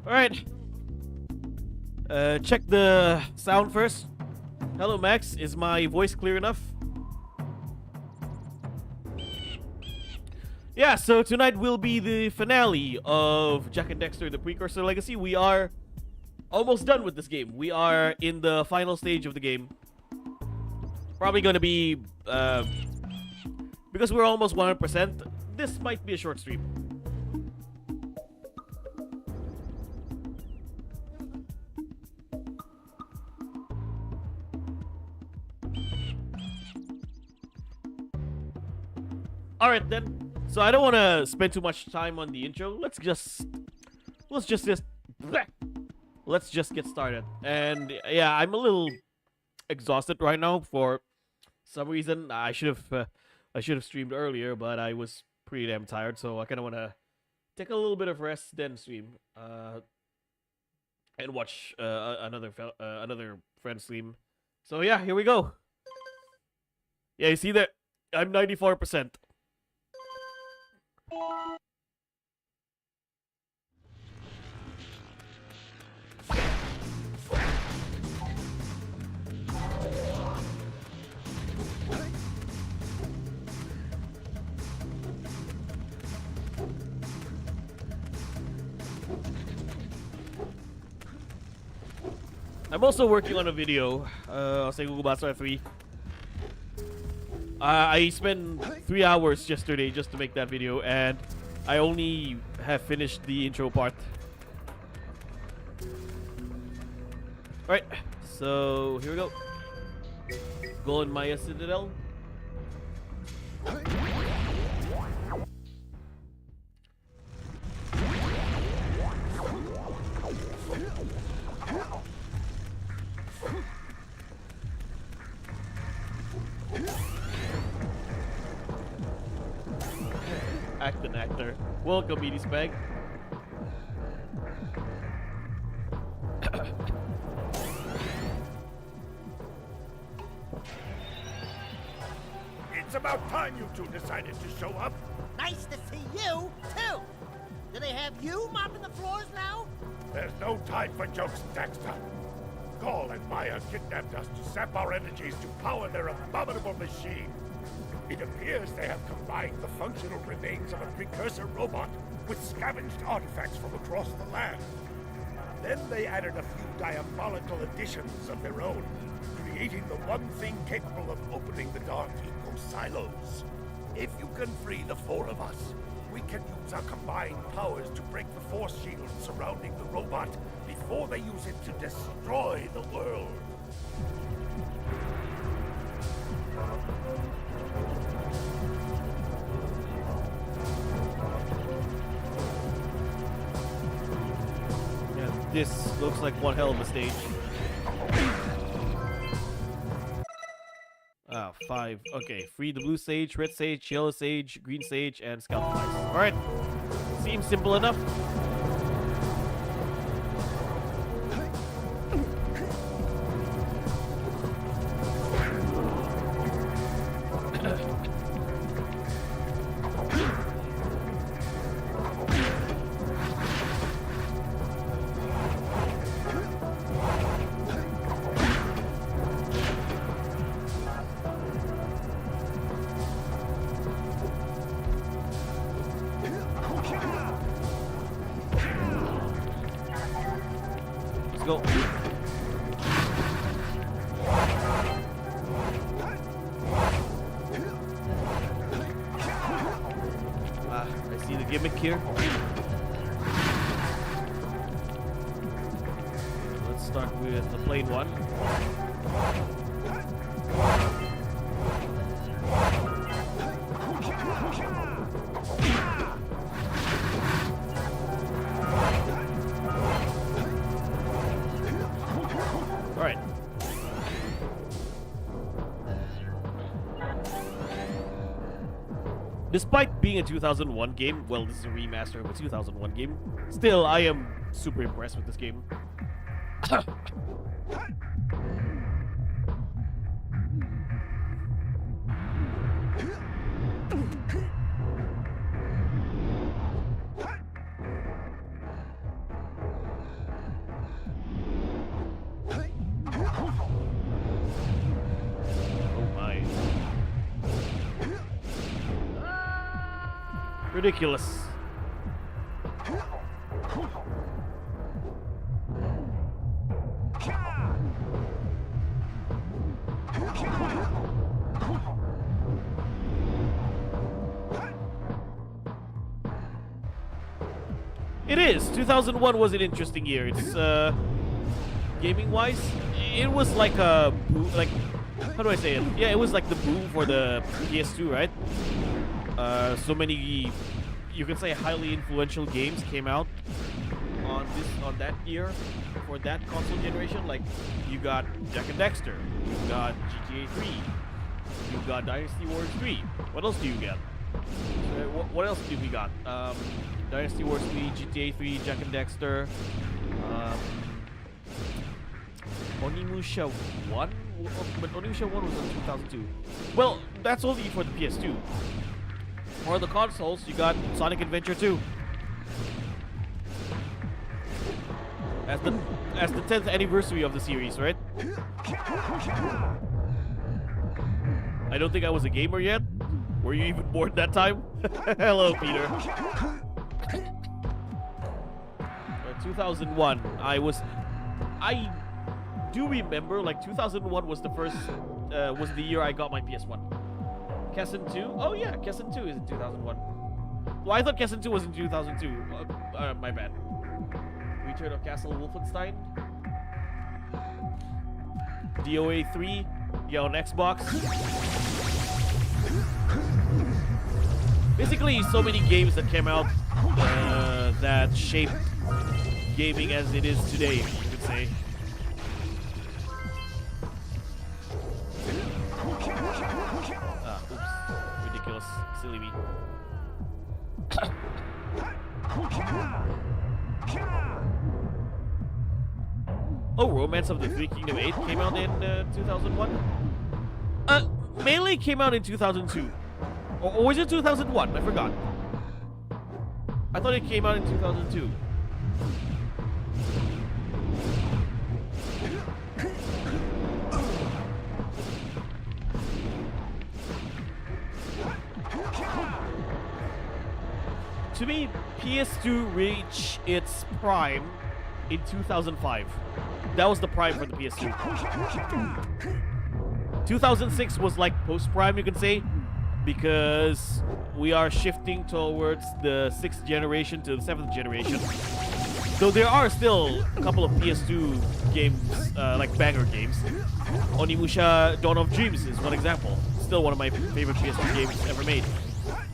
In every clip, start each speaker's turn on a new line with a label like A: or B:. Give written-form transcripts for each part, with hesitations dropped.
A: Alright. Check the sound first. Hello, Max. Is my voice clear enough? Yeah, so tonight will be the finale of Jak and Daxter, the Precursor Legacy. We are almost done with this game. We are in the final stage of the game. Probably going to be, because we're almost 100%, this might be a short stream. Alright then. So I don't want to spend too much time on the intro. Let's just get started. And yeah, I'm a little exhausted right now for some reason. I should have streamed earlier, but I was pretty damn tired, so I kind of want to take a little bit of rest, then stream, and watch another friend stream. So yeah, here we go. Yeah, you see that I'm 94%. I'm also working on a video. I'll say Google Master 3. I spent 3 hours yesterday just to make that video, and I only have finished the intro part. Alright, so here we go. Go in Maia Citadel. Jak and Daxter. Welcome, Edie Spag.
B: It's about time you two decided to show up.
C: Nice to see you, too. Do they have you mopping the floors now?
B: There's no time for jokes, Daxter. Gaul and Maia kidnapped us to sap our energies to power their abominable machine. It appears they have combined the functional remains of a precursor robot with scavenged artifacts from across the land. Then they added a few diabolical additions of their own, creating the one thing capable of opening the Dark Eco silos. If you can free the four of us, we can use our combined powers to break the force shield surrounding the robot before they use it to destroy the world.
A: Yeah, this looks like one hell of a stage. Ah, 5. Okay, free the blue sage, red sage, yellow sage, green sage, and scout flies. Alright. Seems simple enough. Go. I see the gimmick here. Let's start with the plain one. Alright. Despite being a 2001 game, well, this is a remaster of a 2001 game, still, I am super impressed with this game. Ridiculous. It is. 2001 was an interesting year. It's gaming-wise, it was like a like, how do I say it? Yeah, it was like the boom for the PS2, right? So many, you can say, highly influential games came out on that year for that console generation. Like, you got Jak and Daxter, you got GTA 3, you got Dynasty Wars 3. What else do you get? What else do we got? Dynasty Wars 3, GTA 3, Jak and Daxter, Onimusha 1? But Onimusha 1 was in 2002. Well, that's only for the PS2. For the consoles, you got Sonic Adventure 2. As the 10th anniversary of the series, right? I don't think I was a gamer yet. Were you even born that time? Hello, Peter. 2001. I do remember, like, 2001 was was the year I got my PS1. Kessen 2? Oh yeah, Kessen 2 is in 2001. Well, I thought Kessen 2 was in 2002. My bad. Return of Castle Wolfenstein. DOA 3. Yeah, on Xbox. Basically, so many games that came out that shaped gaming as it is today, you could say. Oops. Ridiculous. Silly me. Oh, Romance of the Three Kingdom 8 came out in 2001? Melee came out in 2002. Or was it 2001? I forgot. I thought it came out in 2002. To me, PS2 reached its prime in 2005. That was the prime for the PS2. 2006 was like post-prime, you can say, because we are shifting towards the 6th generation to the 7th generation. Though there are still a couple of PS2 games, like banger games. Onimusha Dawn of Dreams is one example. Still one of my favorite PS2 games ever made.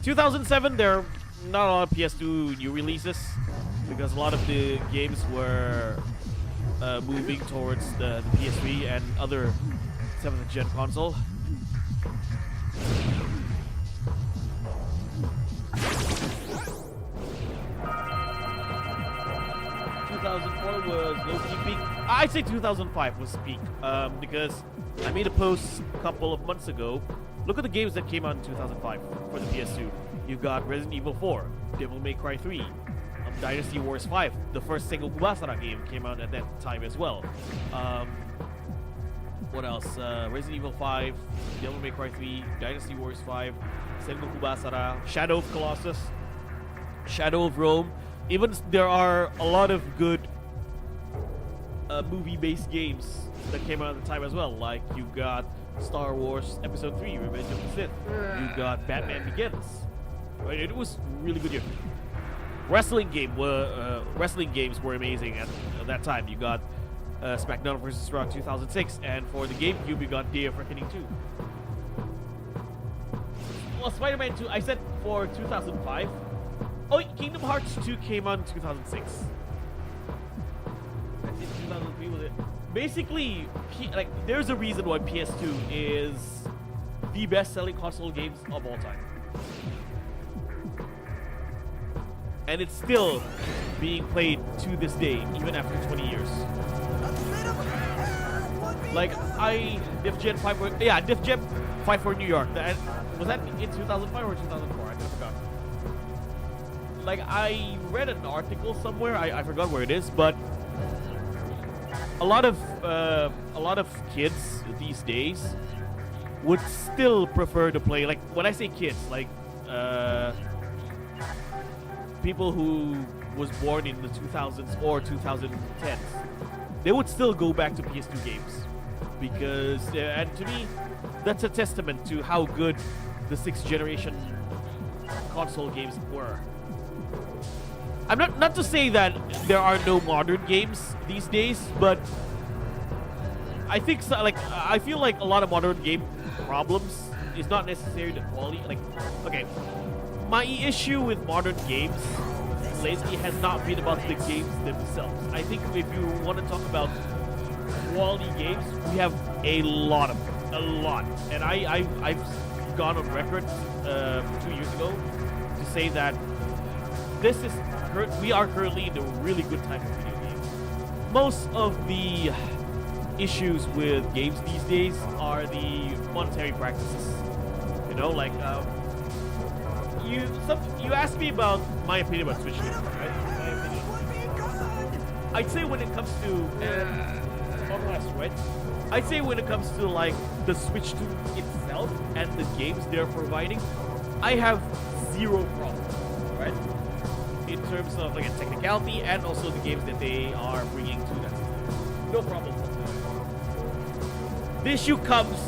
A: 2007, there are not a lot of PS2 new releases because a lot of the games were moving towards the PS3 and other 7th gen console. Was low-key peak. I'd say 2005 was peak because I made a post a couple of months ago. Look at the games that came out in 2005 for the PS2. You've got Resident Evil 4, Devil May Cry 3, Dynasty Wars 5. The first single Kubasara game came out at that time as well. What else? Resident Evil 5, Devil May Cry 3, Dynasty Wars 5, Sengoku Kubasara, Shadow of Colossus, Shadow of Rome. Even there are a lot of good movie-based games that came out at the time as well. Like you got Star Wars Episode 3, Revenge of the Sith. You got Batman Begins. Right? It was really good year. Wrestling games were amazing at that time. You got SmackDown vs. Raw 2006, and for the GameCube, you got Day of Reckoning 2. Well, Spider-Man 2, I said for 2005. Oh, Kingdom Hearts 2 came out in 2006. I think 2003 was it. Basically, like, there's a reason why PS2 is the best-selling console games of all time. And it's still being played to this day, even after 20 years. Like, Diff Jam 5 for, yeah, Diff Jam 5 for New York. Was that in 2005 or 2004? I forgot. Like, I read an article somewhere, I forgot where it is, but a lot of kids these days would still prefer to play, like, when I say kids, like people who was born in the 2000s or 2010s, they would still go back to PS2 games because, and to me, that's a testament to how good the 6th generation console games were. I'm not to say that there are no modern games these days, but I think so, like I feel like a lot of modern game problems is not necessarily the quality. Like, okay, my issue with modern games lately has not been about the games themselves. I think if you want to talk about quality games, we have a lot of them, a lot. And I've gone on record 2 years ago to say that we are currently in a really good time for video games. Most of the issues with games these days are the monetary practices. You know, like you asked me about my opinion about Switch 2, right? My opinion. I'd say when it comes to I'd say when it comes to like the Switch 2 itself and the games they're providing, I have zero problems, right? In terms of like a technicality and also the games that they are bringing to that system. No problem whatsoever. The issue comes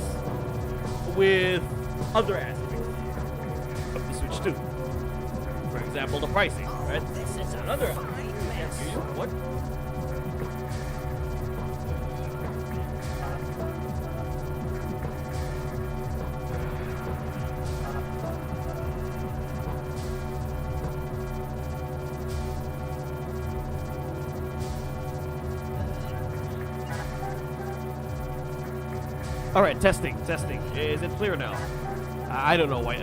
A: with other aspects of the Switch 2. For example, the pricing, right? This is another aspect. What? All right, testing. Is it clear now? I don't know why.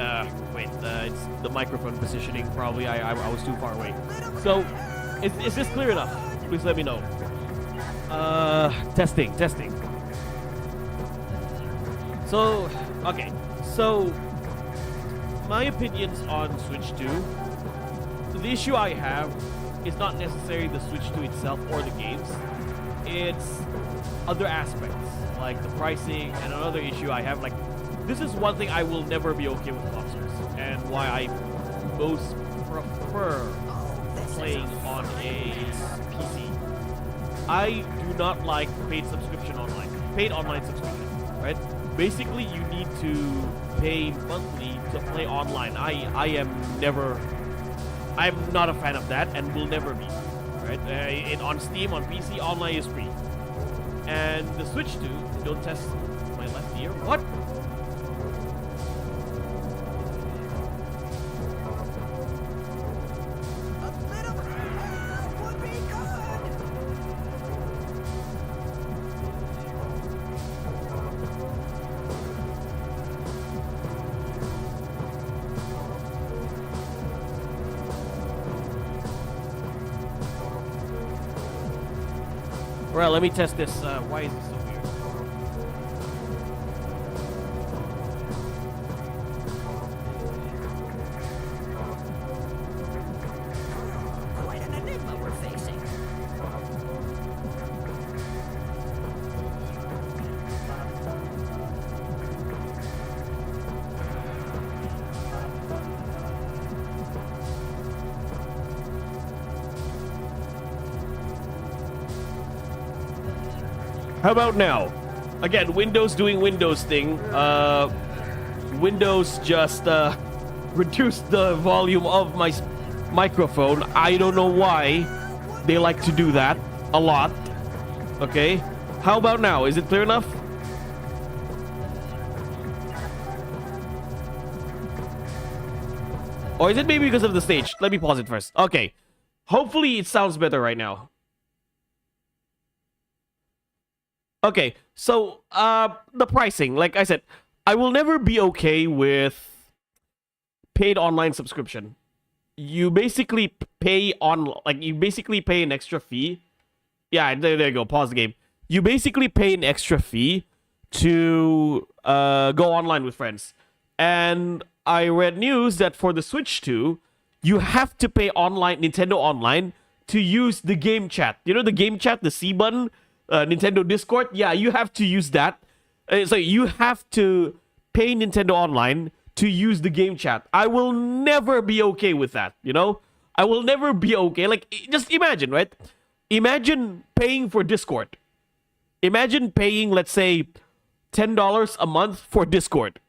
A: Wait, it's the microphone positioning. Probably I was too far away. So, is this clear enough? Please let me know. Testing. So, okay. So, my opinions on Switch 2. The issue I have is not necessarily the Switch 2 itself or the games. It's other aspects, like the pricing, and another issue I have, like, this is one thing I will never be okay with consoles, and why I most prefer playing on a PC. I do not like paid online subscription, right? Basically, you need to pay monthly to play online. I'm not a fan of that, and will never be, right? On Steam, on PC, online is free. And the Switch 2, don't test my left ear. What?
C: A bit of help would be good.
A: Well, let me test this. Why is this so weird?
C: Quite an enigma we're facing.
A: How about now? Again, Windows doing Windows thing. Windows just reduced the volume of my microphone. I don't know why they like to do that a lot. Okay. How about now? Is it clear enough? Or is it maybe because of the stage? Let me pause it first. Okay. Hopefully it sounds better right now. Okay, so the pricing, like I said, I will never be okay with paid online subscription. You basically pay an extra fee. Yeah, there you go. Pause the game. You basically pay an extra fee to go online with friends. And I read news that for the Switch 2, you have to pay Nintendo Online to use the game chat. You know the game chat, the C button? Nintendo Discord, yeah, you have to use that. So you have to pay Nintendo Online to use the game chat. I will never be okay with that, you know? I will never be okay. Like, just imagine, right? Imagine paying for Discord. Imagine paying, let's say, $10 a month for Discord.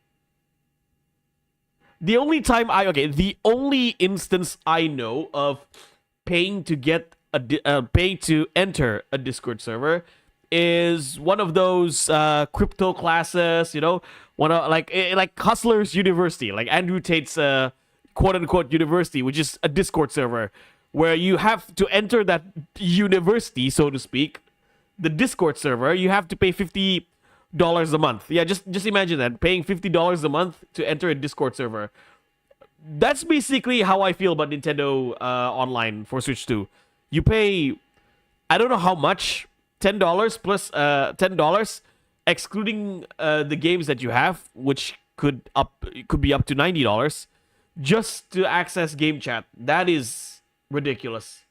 A: The only instance I know of paying to paying to enter a Discord server is one of those crypto classes, one of like Hustlers University, like Andrew Tate's quote unquote university, which is a Discord server where you have to enter that university, so to speak, the Discord server. You have to pay $50 a month. Yeah, just imagine that, paying $50 a month to enter a Discord server. That's basically how I feel about Nintendo Online for Switch 2. You pay, I don't know how much, $10 plus $10, excluding the games that you have, which could be up to $90, just to access game chat. That is ridiculous.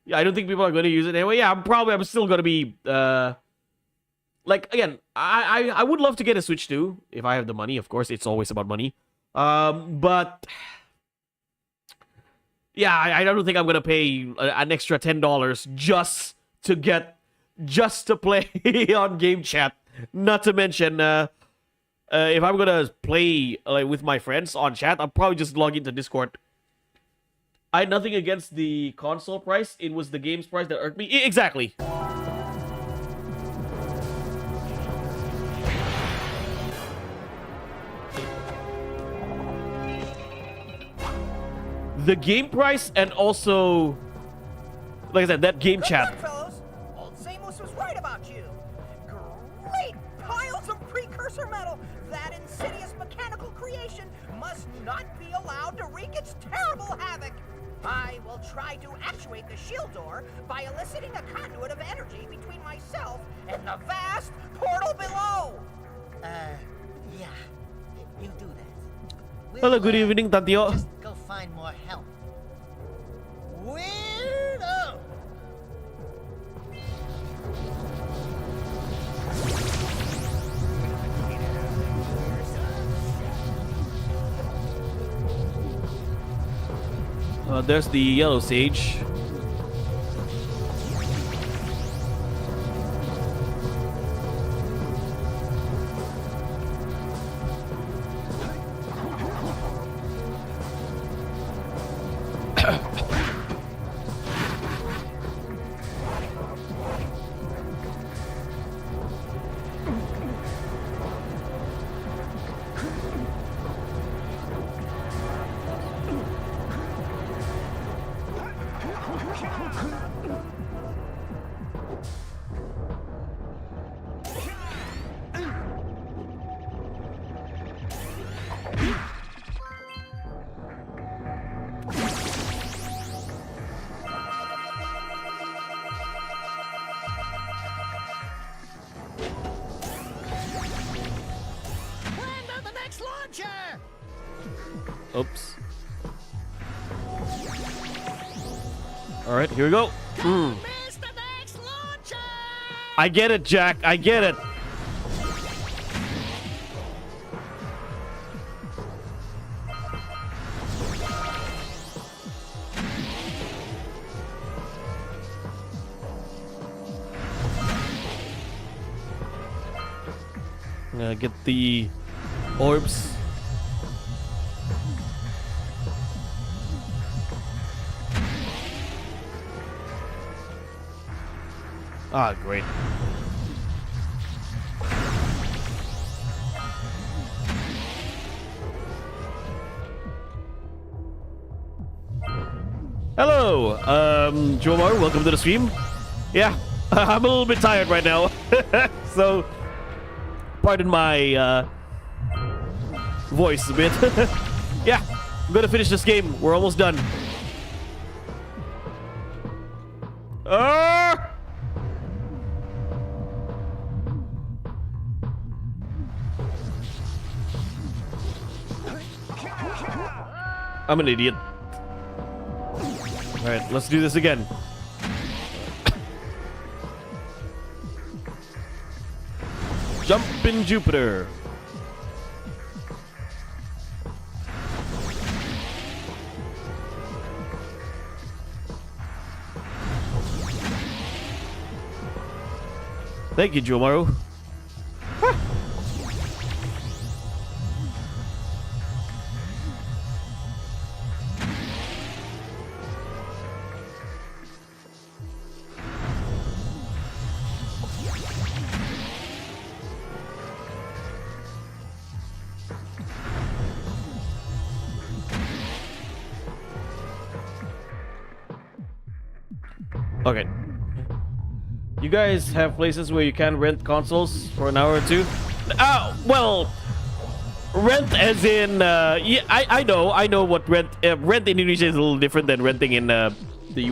A: Yeah, I don't think people are going to use it anyway. Yeah, I'm still going to be again, I would love to get a Switch 2 if I have the money. Of course, it's always about money. But yeah, I don't think I'm gonna pay an extra $10 just to play on game chat. Not to mention, if I'm gonna play with my friends on chat, I'll probably just log into Discord. I had nothing against the console price. It was the game's price that irked me. Exactly. The game price, and also, like I said, that game chat.
C: Good luck, fellows. Old Samus was right about you. Great piles of Precursor metal. That insidious mechanical creation must not be allowed to wreak its terrible havoc. I will try to actuate the shield door by eliciting a conduit of energy between myself and the vast portal below. Yeah, you do that.
A: Hello, good evening, Tantio.
C: Just go find more help. Weirdo!
A: There's the yellow sage. Oops. All right, here we go. I get it, Jack. I get it. I'm gonna get the orbs. Ah, great. Hello, Jomar, welcome to the stream. Yeah, I'm a little bit tired right now, so pardon my voice a bit. Yeah, I'm gonna finish this game. We're almost done. I'm an idiot. All right, let's do this again. Jump in Jupiter. Thank you, Jomaru. Okay. You guys have places where you can rent consoles for an hour or two? Well, rent as in, yeah, I know what rent in Indonesia is a little different than renting in the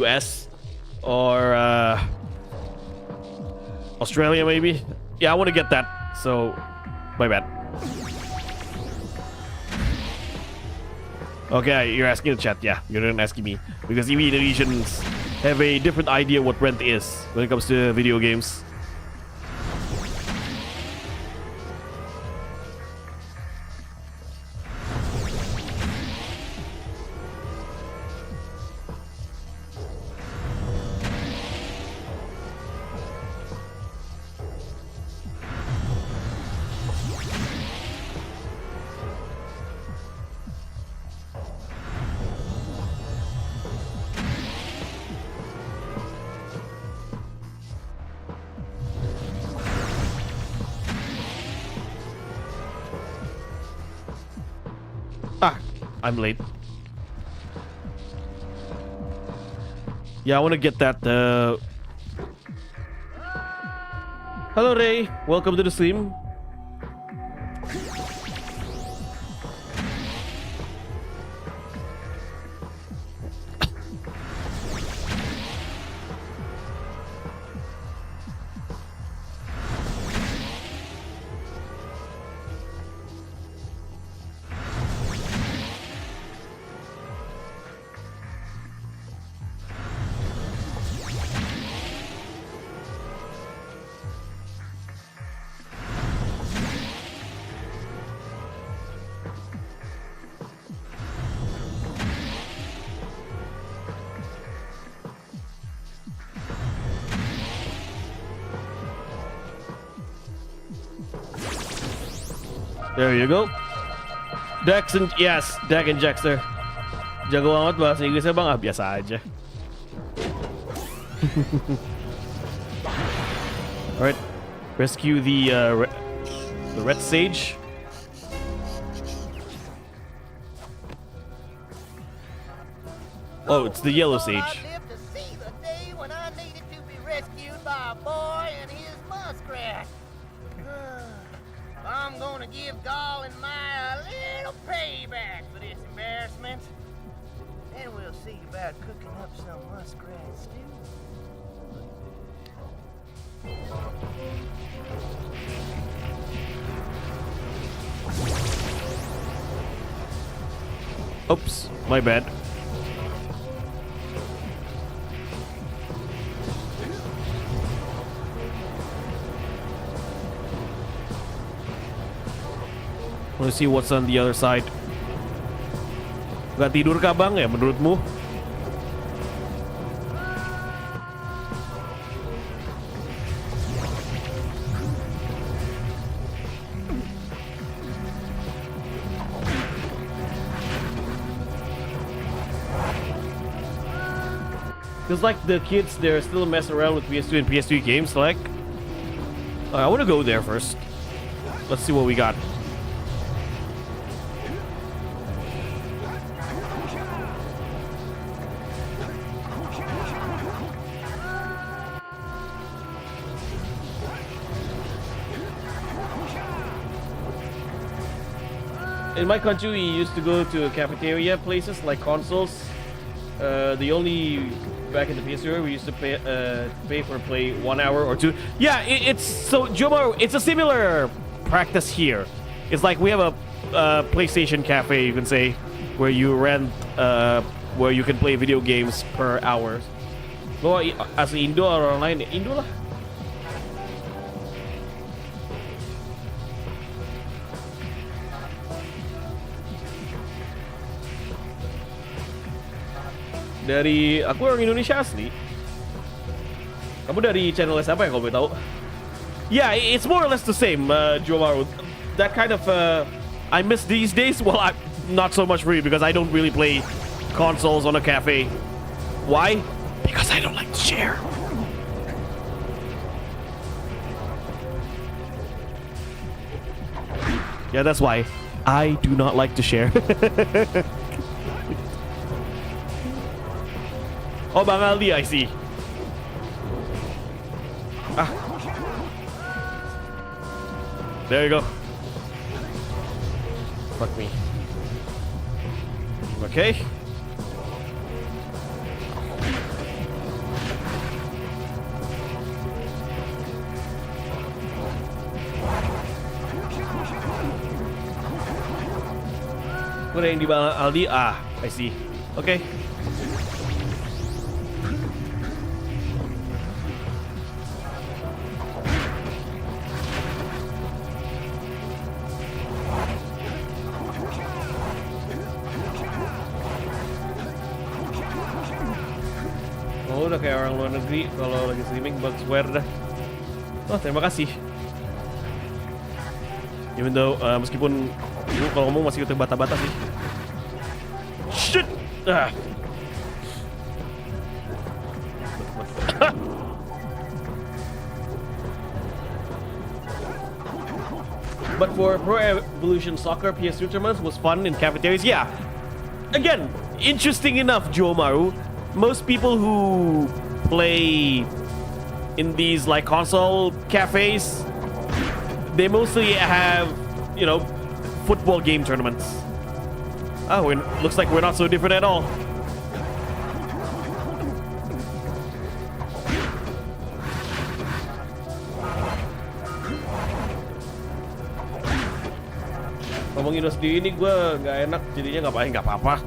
A: US or Australia maybe. Yeah, I want to get that, so my bad. Okay, you're asking the chat. Yeah, you're not asking me because even Indonesians have a different idea what rent is when it comes to video games. I'm late. Yeah, I want to get that. Hello, Ray. Welcome to the stream. There you go. Dex and yes, Jak and Daxter. Jago amat bahasa Inggrisnya bang, biasa aja. All right, rescue the red sage. Oh, it's the yellow sage.
C: I'm gonna give Gall and Maia a little payback for this embarrassment. Then we'll see about cooking up some muskrat stew.
A: Oops, my bad. Let's see what's on the other side. Gak tidur kah bang ya menurutmu? Feels like the kids, they're still messing around with PS2 and PS3 games. Like, I want to go there first. Let's see what we got. In my country, we used to go to cafeteria places like consoles. The only back in the PS2, we used to pay for play 1 hour or two. Yeah, it's so Jomo. It's a similar practice here. It's like we have a PlayStation cafe, you can say, where you rent, where you can play video games per hour. So as Indo or online, Indo lah. Aku orang Indonesia asli. Kamu dari channel apa ya kalau boleh tahu? Yeah, it's more or less the same, Jomaru. That kind of I miss these days. Well, I not so much for you because I don't really play consoles on a cafe. Why? Because I don't like to share. Yeah, that's why I do not like to share. Oh, Bang Aldi, I see. Ah. There you go. Fuck me. Okay. What yang di Bang Aldi? Ah, I see. Okay. Oh, udah kayak orang luar negeri kalau lagi streaming bug swear dah. Oh, terima kasih. Even though meskipun lu kalau ngomong masih terbata-bata sih. Shit. Ah. But for Pro Evolution Soccer, PS2 tournaments was fun in cafeterias. Yeah. Again, interesting enough, Jomaru. Most people who play in these like console cafes, they mostly have, you know, football game tournaments. Oh, looks like we're not so different at all. Ngomongin lo sendiri ini gue nggak enak, jadinya nggak apa-apa.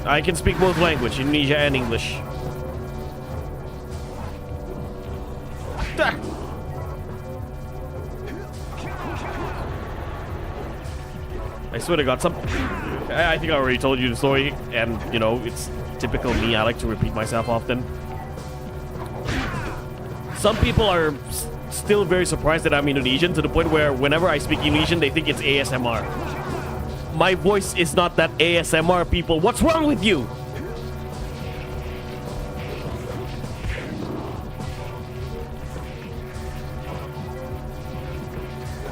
A: I can speak both language, Indonesia and English. I swear to God, I think I already told you the story, and you know, it's typical me. I like to repeat myself often. Some people are still very surprised that I'm Indonesian, to the point where whenever I speak Indonesian, they think it's ASMR. My voice is not that ASMR, people. What's wrong with you?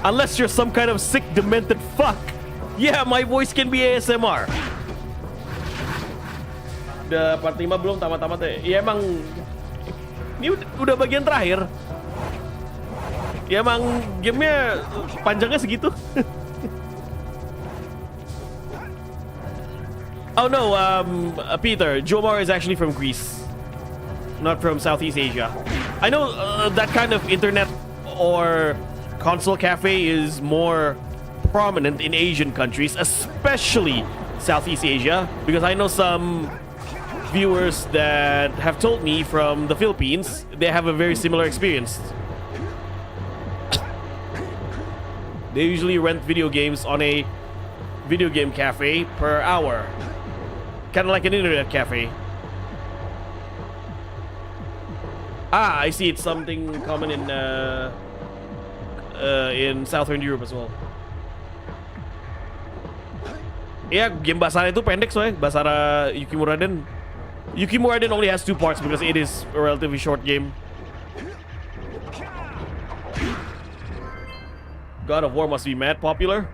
A: Unless you're some kind of sick, demented fuck. Yeah, my voice can be ASMR. Udah part 5 belum tamat-tamat ya? Ya emang ini udah bagian terakhir. Ya emang gamenya panjangnya segitu. Oh no, Peter, Jomar is actually from Greece, not from Southeast Asia. I know that kind of internet or console cafe is more prominent in Asian countries, especially Southeast Asia, because I know some viewers that have told me from the Philippines they have a very similar experience. They usually rent video games on a video game cafe per hour. Kind of like an internet cafe. Ah, I see. It's something common in Southern Europe as well. Ya, game Basara itu pendek soalnya. Basara Yukimuraden. Yukimuraden only has 2 parts because it is a relatively short game. God of War must be mad popular.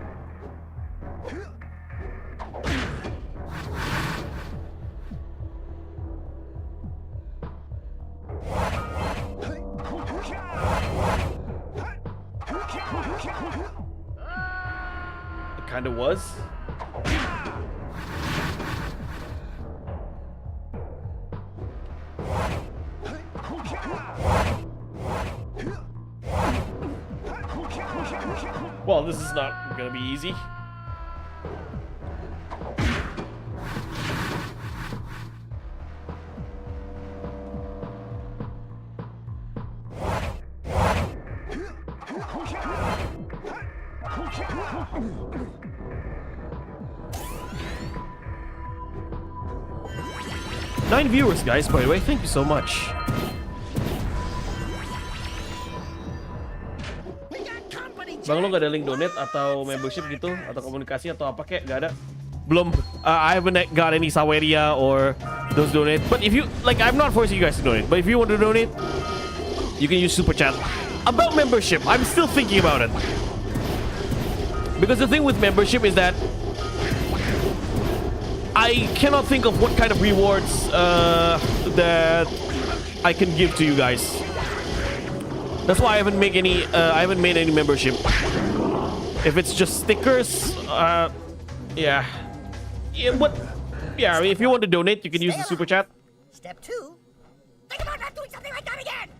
A: It kind of was. Well, this is not gonna be easy. Nine viewers, guys, by the way. Thank you so much. Bang, lo gak ada link donate atau membership gitu? Atau komunikasi atau apa kek? Gak ada. Belum. I haven't got any Saweria or those donate. But if you, like, I'm not forcing you guys to donate. But if you want to donate, you can use Super Chat. About membership, I'm still thinking about it. Because the thing with membership is that I cannot think of what kind of rewards that I can give to you guys. That's why I haven't made any membership. If it's just stickers, yeah. I mean, if you want to donate, you can use the Super Chat.
C: Step 2, think about not doing something like that again.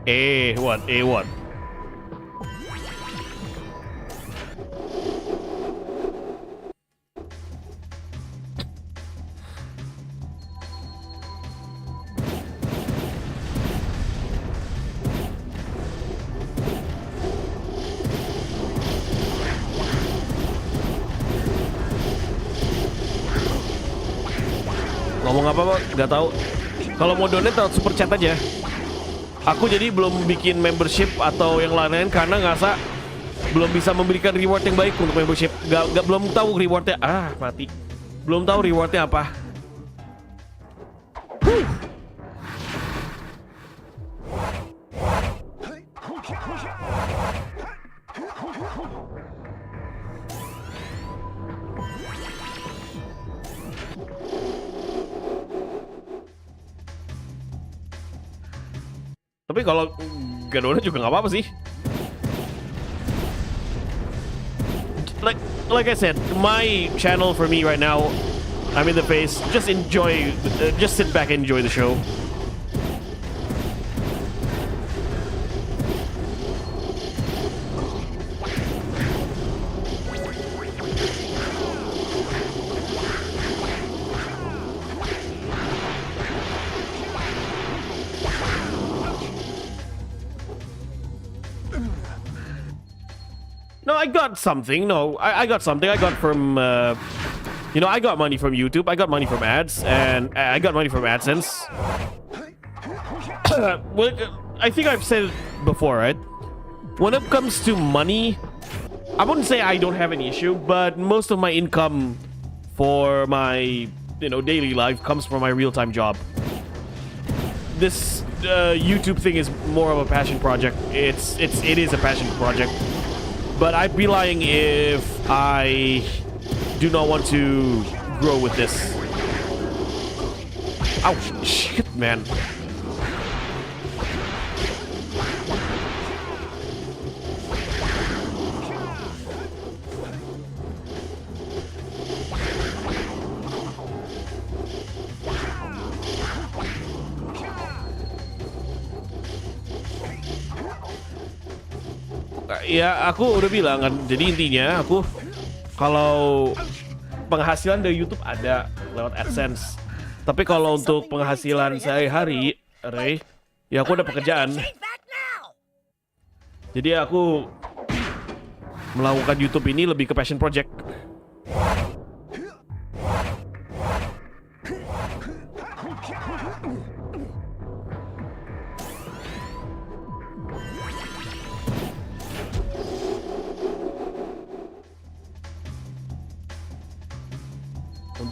A: A1. Ngomong apa, Pak? Gak tahu. Kalau mau donate lewat super chat aja. Aku jadi belum bikin membership atau yang lain-lain karena ngerasa belum bisa memberikan reward yang baik untuk membership. Belum tahu rewardnya. Mati. Belum tahu rewardnya apa. Tapi kalau gak donat juga nggak apa-apa sih. Like I said, my channel for me right now, I'm in the face. Just enjoy, just sit back and enjoy the show. No, I got something. I got something. I got from, I got money from YouTube. I got money from ads, and I got money from AdSense. Well, I think I've said it before, right? When it comes to money, I wouldn't say I don't have any issue, but most of my income for my, daily life comes from my real-time job. This YouTube thing is more of a passion project. It is a passion project. But I'd be lying if I do not want to grow with this. Ouch, shit, man. Ya, aku udah bilang kan. Jadi intinya aku kalau penghasilan dari YouTube ada lewat AdSense. Tapi kalau untuk penghasilan sehari-hari, Ray, ya aku ada pekerjaan. Jadi aku melakukan YouTube ini lebih ke passion project.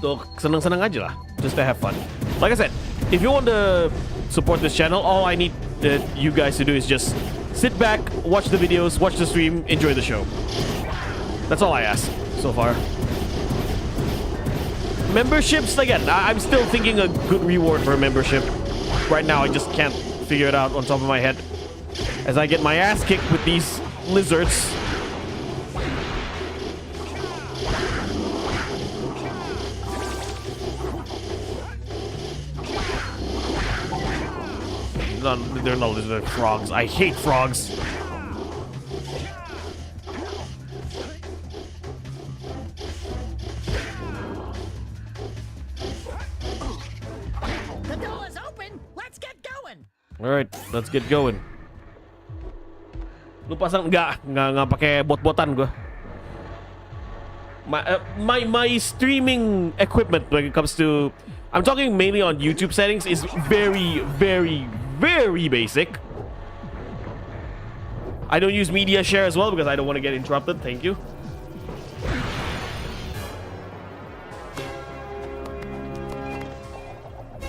A: Untuk senang-senang aja lah, just to have fun. Like I said, if you want to support this channel, all I need you guys to do is just sit back, watch the videos, watch the stream, enjoy the show. That's all I ask so far. Memberships, again, I'm still thinking a good reward for a membership. Right now, I just can't figure it out on top of my head. As I get my ass kicked with these lizards. They're not lizard frogs. I hate frogs.
C: The door is open. Let's get going.
A: All right, let's get going. Lu pasang nggak pakai bot-botan gua. My streaming equipment when it comes to, I'm talking mainly on YouTube settings, is very, very, very basic. I don't use media share as well because I don't want to get interrupted. Thank you.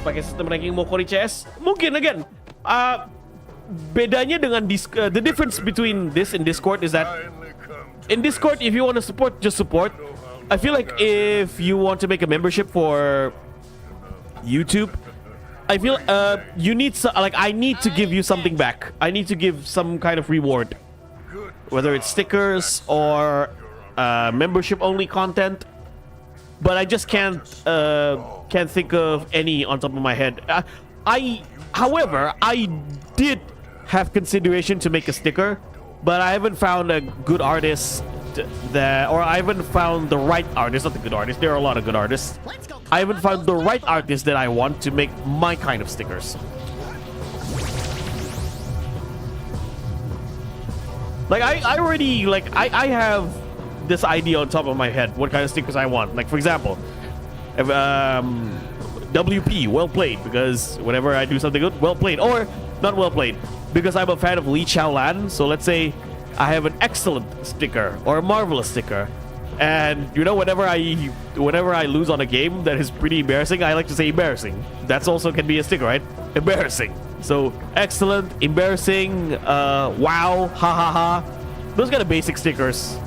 A: Pakai sistem ranking Mokori CS? Mungkin again. Bedanya dengan the difference between this and Discord is that in Discord, if you want to support, just support. I feel like if you want to make a membership for YouTube, I feel you need I need to give you something back. I need to give some kind of reward, whether it's stickers or membership only content. But I just can't think of any on top of my head. However, I did have consideration to make a sticker, but I haven't found a good artist or I haven't found the right artist. Not the good artist. There are a lot of good artists. I haven't found the right artist that I want to make my kind of stickers. Like I already I have this idea on top of my head what kind of stickers I want. Like for example, if, WP, well played, because whenever I do something good, well played, or not well played, because I'm a fan of Li Chaolan. So let's say I have an excellent sticker or a marvelous sticker, and you know whenever I lose on a game that is pretty embarrassing, I like to say embarrassing. That's also can be a sticker, right? Embarrassing. So excellent, embarrassing, wow, ha ha ha. Those kind of basic stickers.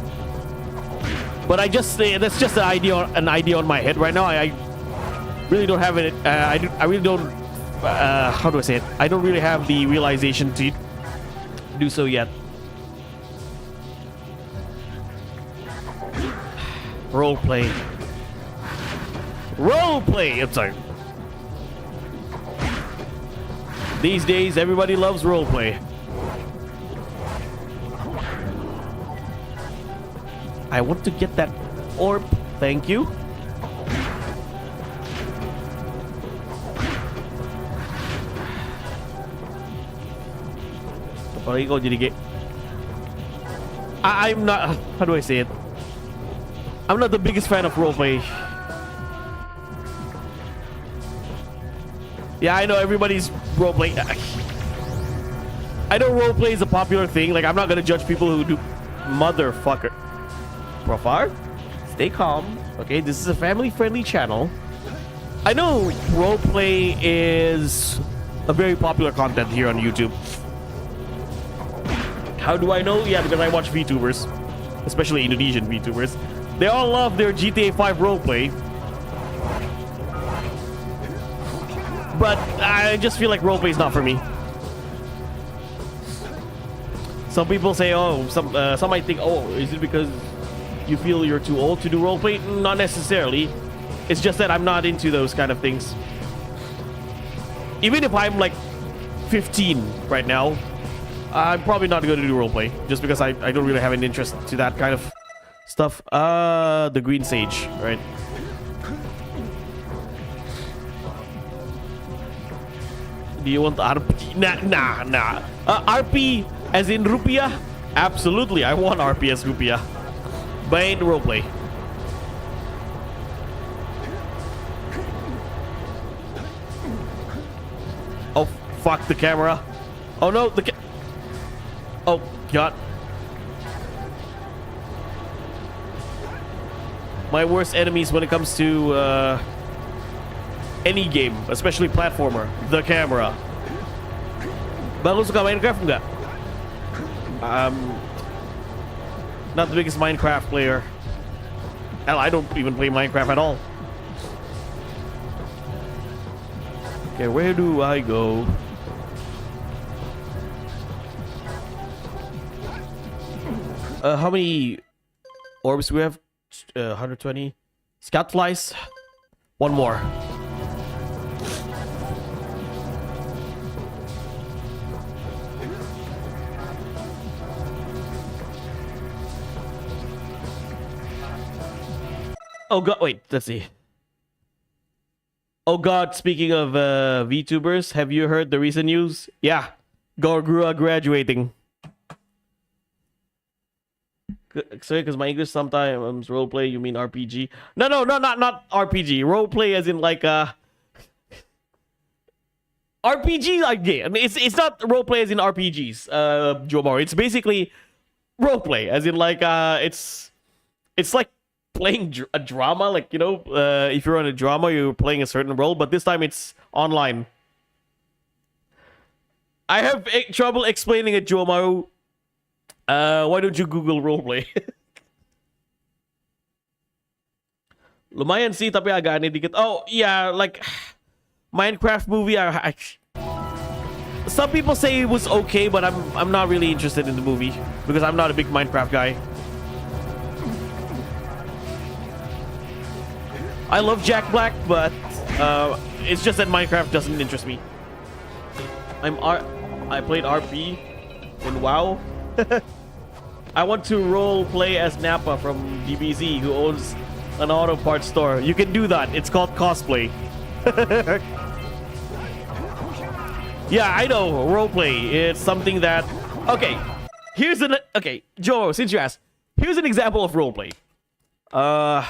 A: But I just say that's just an idea on my head right now. I really don't have it. I really don't. How do I say it? I don't really have the realization to do so yet. Roleplay. Roleplay. I'm sorry. These days, everybody loves roleplay. I want to get that orb. Thank you. I'm not. How do I say it? I'm not the biggest fan of roleplay. Yeah, I know everybody's roleplay. I know roleplay is a popular thing. Like, I'm not gonna judge people who do. Motherfucker. Profar, stay calm. Okay, this is a family-friendly channel. I know roleplay is a very popular content here on YouTube. How do I know? Yeah, because I watch VTubers, especially Indonesian VTubers. They all love their GTA 5 roleplay. But I just feel like roleplay is not for me. Some people say, oh, some might think, oh, is it because you feel you're too old to do roleplay? Not necessarily. It's just that I'm not into those kind of things. Even if I'm like 15 right now, I'm probably not going to do roleplay just because I don't really have an interest to that kind of stuff. The green sage, right? Do you want the RP? Nah. RP as in rupiah? Absolutely, I want RP as rupiah. But ain't roleplay. Oh, fuck the camera. Oh no, oh, God. My worst enemies when it comes to any game, especially platformer, the camera. Bang, lu suka Minecraft enggak? Not the biggest Minecraft player. Hell, I don't even play Minecraft at all. Okay, where do I go? How many orbs do we have? 120. Scout flies. One more. Oh god, wait, let's see. Oh god, speaking of VTubers, have you heard the recent news? Yeah, Gorgrua graduating. Sorry, because my English sometimes roleplay. You mean RPG? No, not RPG. Roleplay as in like RPG. Like yeah, I mean it's not roleplay as in RPGs. Jomar. It's basically roleplay as in like it's like playing a drama. Like you know, if you're on a drama, you're playing a certain role, but this time it's online. I have trouble explaining it, Jomaru. Why don't you Google roleplay? Lumayan sih tapi agak aneh dikit. Oh yeah, like Minecraft movie. Some people say it was okay, but I'm not really interested in the movie because I'm not a big Minecraft guy. I love Jack Black, but it's just that Minecraft doesn't interest me. I played RP in WoW. I want to role play as Nappa from DBZ who owns an auto parts store. You can do that. It's called cosplay. Yeah, I know. Roleplay. It's something that... Okay. Okay, Joe, since you asked, here's an example of roleplay. Have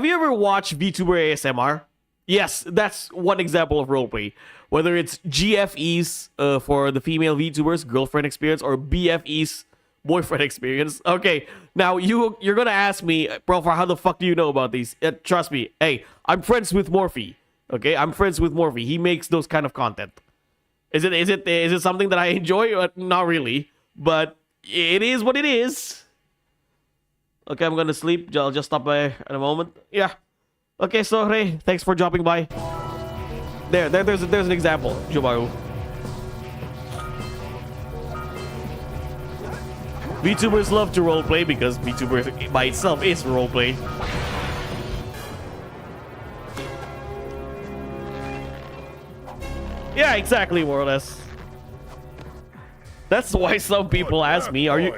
A: you ever watched VTuber ASMR? Yes, that's one example of roleplay. Whether it's GFEs for the female VTubers, girlfriend experience, or BFEs, boyfriend experience. Okay, now you're gonna ask me, Profar, how the fuck do you know about these? Trust me, hey, I'm friends with Morphe. Okay, I'm friends with Morphe. He makes those kind of content. Is it something that I enjoy? Not really, but it is what it is. Okay, I'm gonna sleep. I'll just stop by in a moment. Yeah. Okay, so Ray, thanks for dropping by. There's an example, Jumaru. VTubers love to roleplay because VTuber by itself is roleplay. Yeah, exactly, more or less. That's why some people ask me, are you...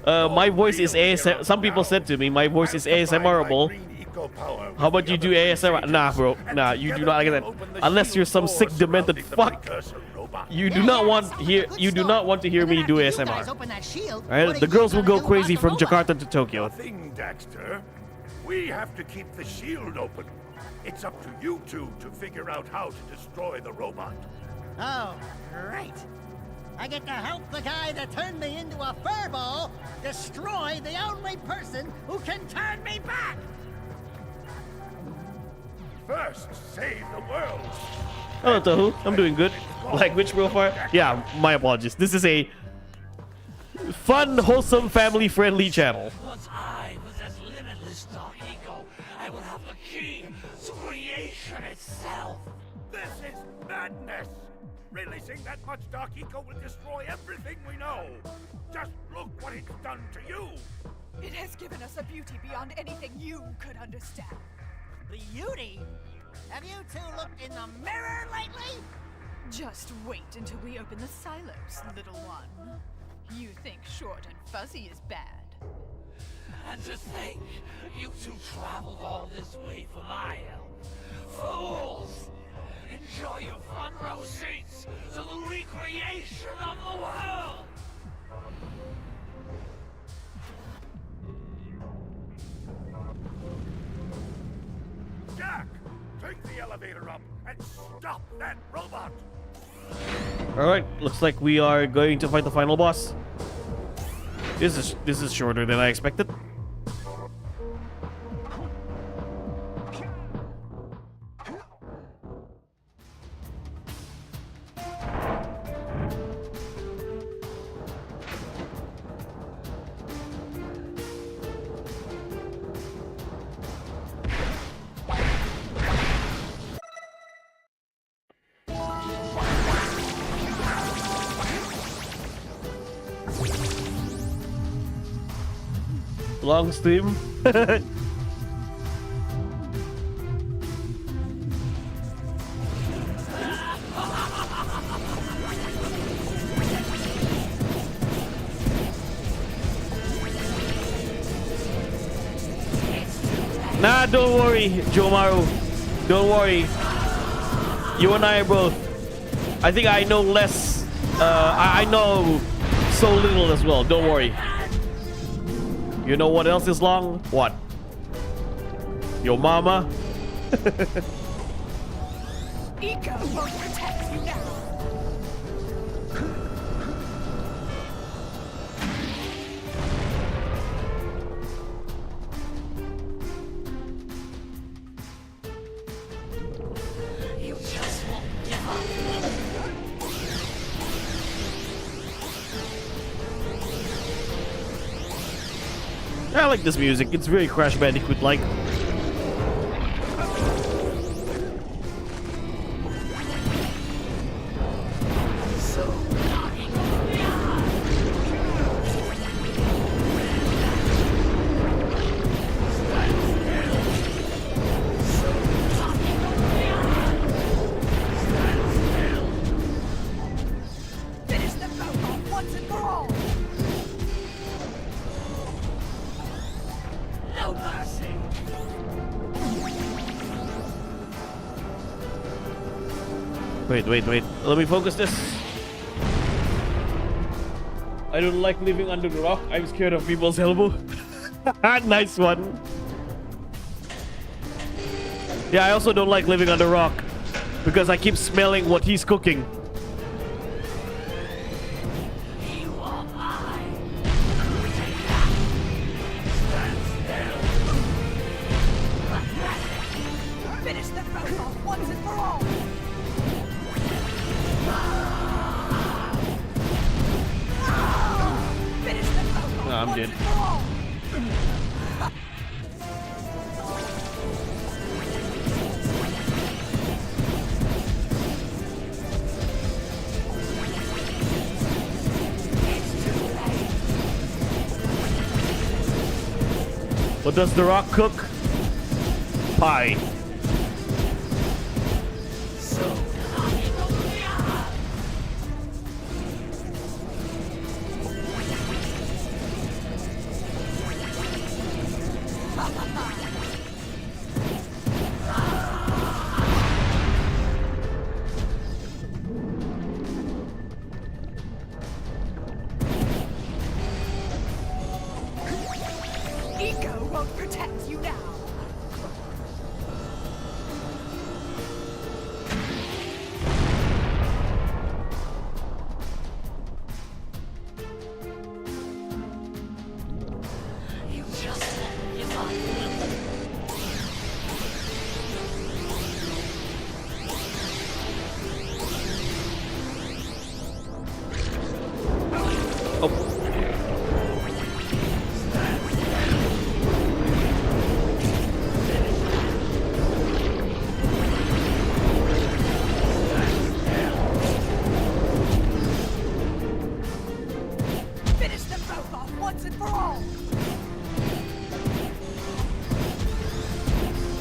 A: my voice is ASMR. Some people said to me, my voice is ASMRable. How about you do ASMR? Nah, bro. Nah, you do not get that. Unless you're some sick, demented fuck. You do not want to hear me do ASMR. Alright? The girls will go crazy from Jakarta to Tokyo.
B: Daxter. We have to keep the shield open. It's up to you two to figure out how to destroy the robot.
D: Oh, great. I get to help the guy that turned me into a furball destroy the only person who can turn me back!
B: First, save the world.
A: Hello, Tohu. I'm doing good. Language profile? Yeah, my apologies. This is a fun, wholesome, family-friendly channel.
E: Once I possess limitless dark ego, I will have the key to creation itself.
B: This is madness. Releasing that much dark eco will destroy everything we know. Just look what it's done to you.
F: It has given us a beauty beyond anything you could understand.
D: Beauty? Have you two looked in the mirror lately?
F: Just wait until we open the silos, little one. You think short and fuzzy is bad.
E: And to think, you two traveled all this way for my help. Fools! Enjoy your front row seats to the recreation of the world!
B: Jack, take the elevator up and stop that robot.
A: Alright, looks like we are going to fight the final boss. This is shorter than I expected. Long stream. Nah, don't worry, Jomaru. Don't worry. You and I are both. I think I know less. I know so little as well. Don't worry. You know what else is long? What? Your mama?
F: Eco won't protect you now.
E: You just won't give up.
A: I like this music. It's very Crash Bandicoot-like.
C: Finish them both off once and for all.
E: No mercy.
A: Wait. Let me focus this. I don't like living under the rock. I'm scared of people's elbow. Nice one. Yeah, I also don't like living under rock because I keep smelling what he's cooking.
E: You are mine.
C: Finish them both off once and for all. Finish them both off
A: I'm
C: once
A: dead.
C: and for all.
A: What does the rock cook? Pie.
F: Eco won't protect you now.
E: You just won't give up.
A: Oh.
C: Finish them both off once and for all.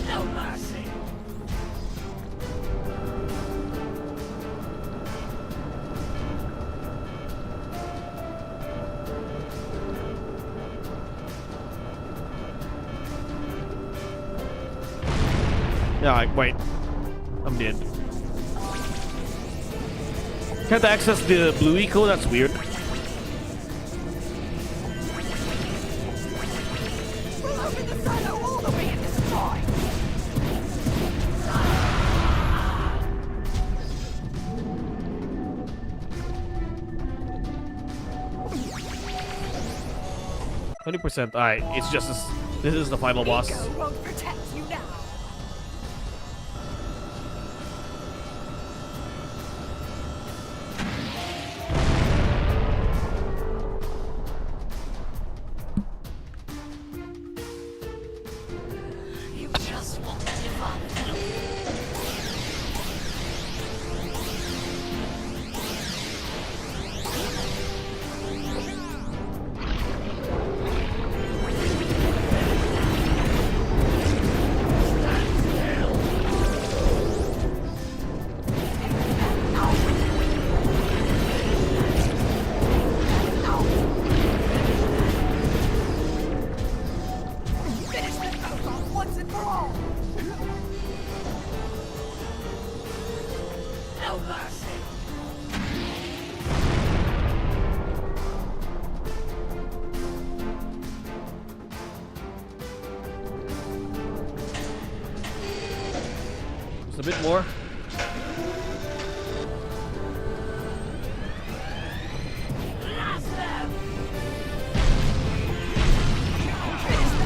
E: No mercy.
A: Yeah, wait. I'm dead. Can't access the blue eco? That's weird.
C: We'll open the silo all the way and destroy.
A: 100%. Alright, it's just this is the final boss.
F: Eco won't protect you now.
E: You just won't give up.
A: Just a bit more.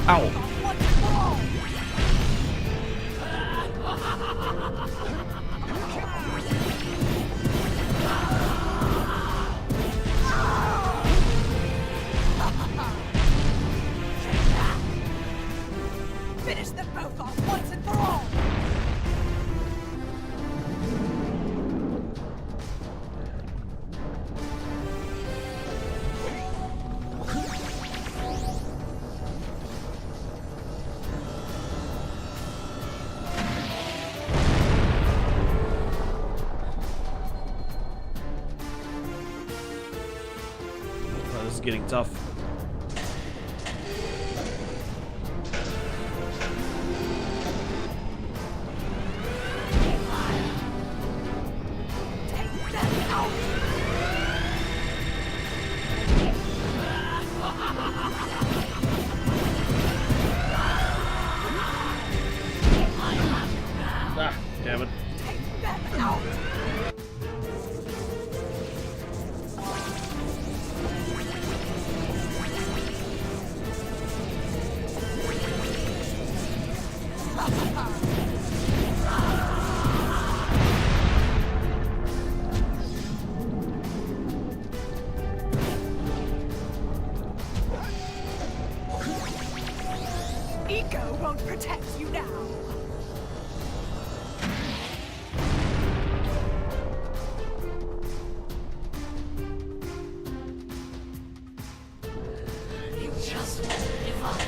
A: Ow.
C: Finish them both off once and for all!
A: Oh, this is getting tough. Ah, damn it.
C: Take them out! Ego won't protect you now!
E: You just won't give up.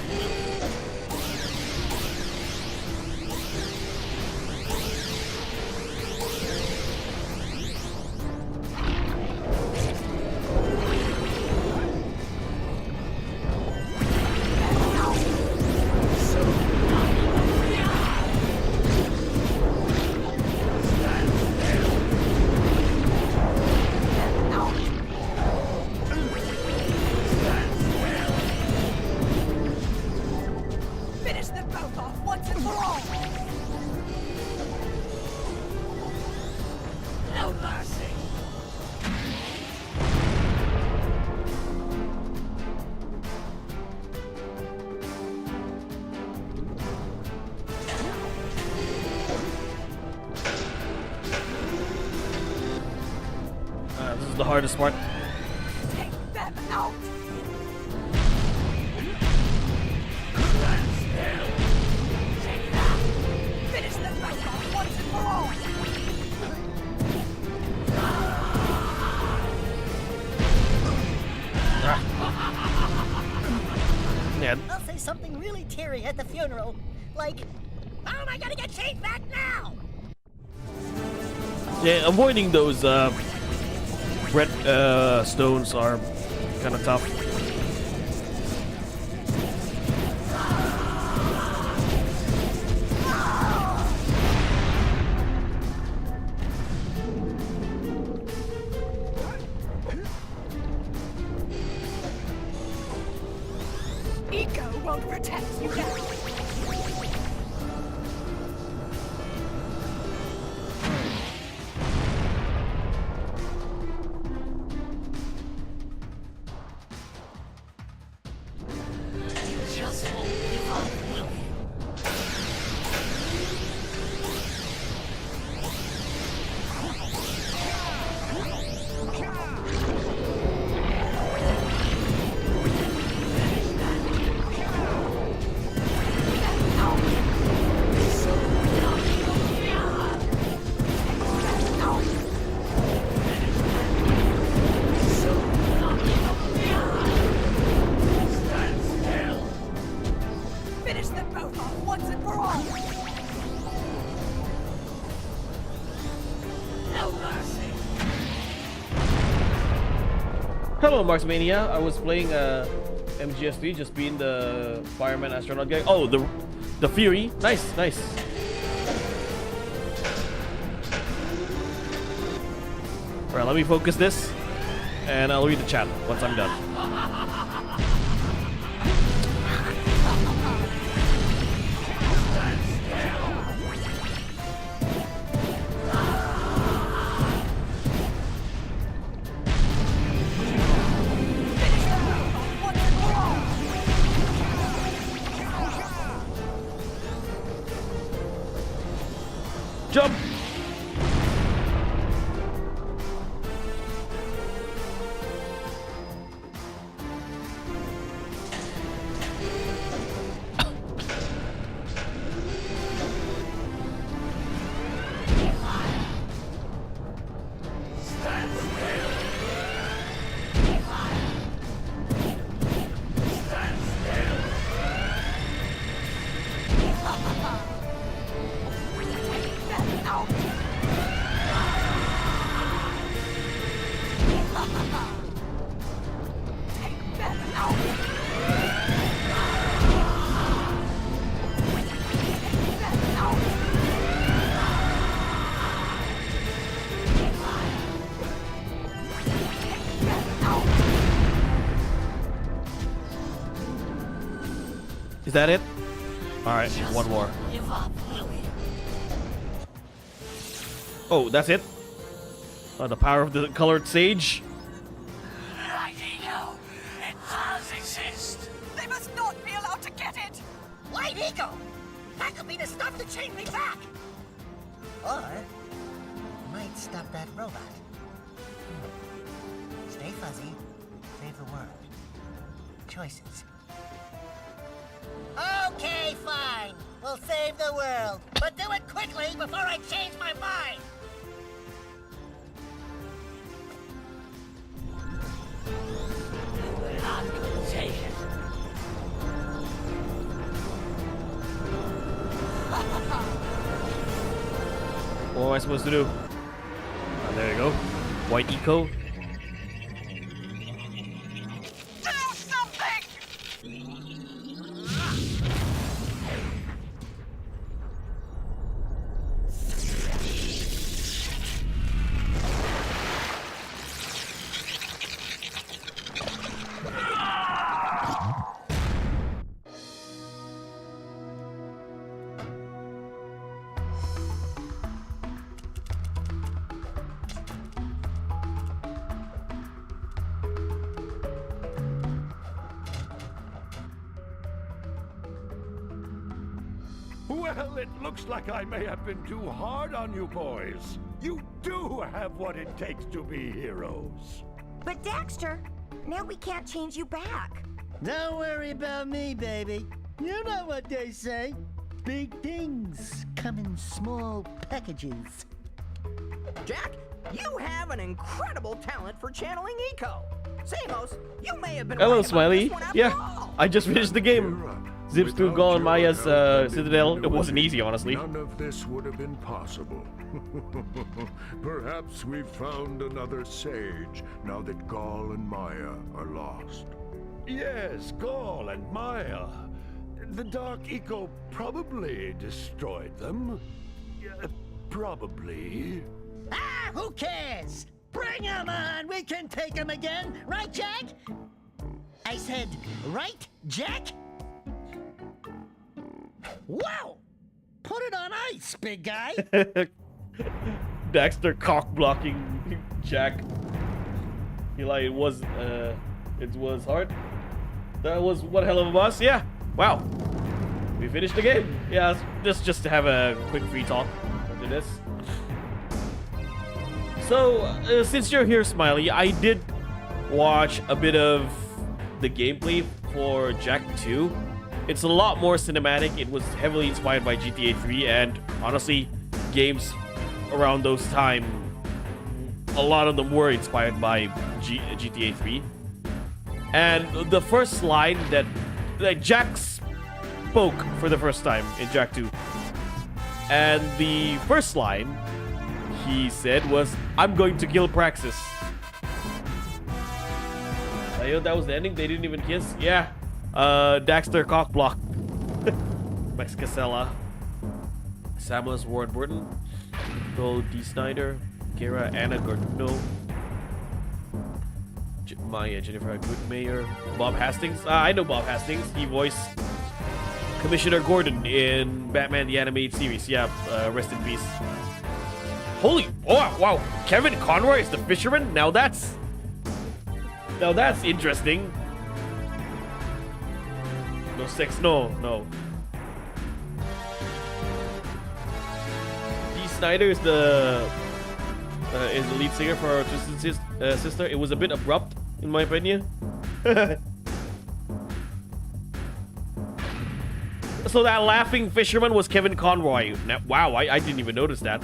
C: Finish them both off once and for all!
E: No mercy.
A: This is the hardest part.
C: Take them out! Finish them both off once and for all!
A: Yeah,
D: I'll say something really teary at the funeral. Like, how am I gonna get changed back now?
A: yeah, avoiding those red stones are kind of tough.
C: Ego won't protect you now!
E: You just won't give up, will you?
C: Finish them both off once and for all!
E: No mercy.
A: Hello, Marksmania. I was playing MGS3, just being the fireman astronaut guy. Oh, the Fury. Nice, nice. Alright, let me focus this, and I'll read the chat once I'm done. Jump! Is that it? Alright, one more. Oh, that's it? The power of the colored sage?
E: Right, Ego. It does exist.
F: They must not be allowed to get it!
D: Light Eagle! That could be the stuff to chain me back! Or, might stop that robot. Stay fuzzy, save the world. Choices. Okay, fine. We'll save the world. But do it quickly before I change my mind!
E: We're not gonna take it.
A: What am I supposed to do? Oh, there you go. White eco.
F: Do something!
B: Well, it looks like I may have been too hard on you boys. You do have what it takes to be heroes.
G: But Daxter, now we can't change you back.
D: Don't worry about me, baby. You know what they say. Big things come in small packages.
C: Jack, you have an incredible talent for channeling eco. Samos, you may have been
A: Hello,
C: right about
A: Smiley.
C: this one after
A: Yeah,
C: all.
A: I just finished the game. Zips through Gaul and Maya's citadel. It wasn't easy, honestly.
B: None of this would have been possible. Perhaps we've found another sage now that Gaul and Maia are lost. Yes, Gaul and Maia. The Dark Eco probably destroyed them. Probably.
D: Ah, who cares? Bring 'em on! We can take 'em again, right, Jack? I said, right, Jack? Wow! Put it on ice, big guy!
A: Daxter cock blocking Jack. He like it was hard. That was one hell of a boss. Yeah. Wow. We finished the game. Yeah. Just to have a quick free talk after this. So since you're here, Smiley, I did watch a bit of the gameplay for Jak 2. It's a lot more cinematic. It was heavily inspired by GTA 3, and honestly, games around those time, a lot of them were inspired by GTA 3. And the first line that Jak spoke for the first time in Jak 2, and the first line he said was, "I'm going to kill Praxis." I know that was the ending. They didn't even kiss. Yeah. Daxter cockblock. Max Casella. Samus Warren Burton. Joel D. Snyder. Kara Anna Gardino. Maia Jennifer Goodmayer. Bob Hastings. I know Bob Hastings. He voiced Commissioner Gordon in Batman the Animated Series. Yeah, rest in peace. Holy, oh, wow. Kevin Conroy is the fisherman? Now that's interesting. No sex, no. Snyder is the lead singer for Twisted Sister. It was a bit abrupt, in my opinion. So that laughing fisherman was Kevin Conroy. Now, wow, I didn't even notice that.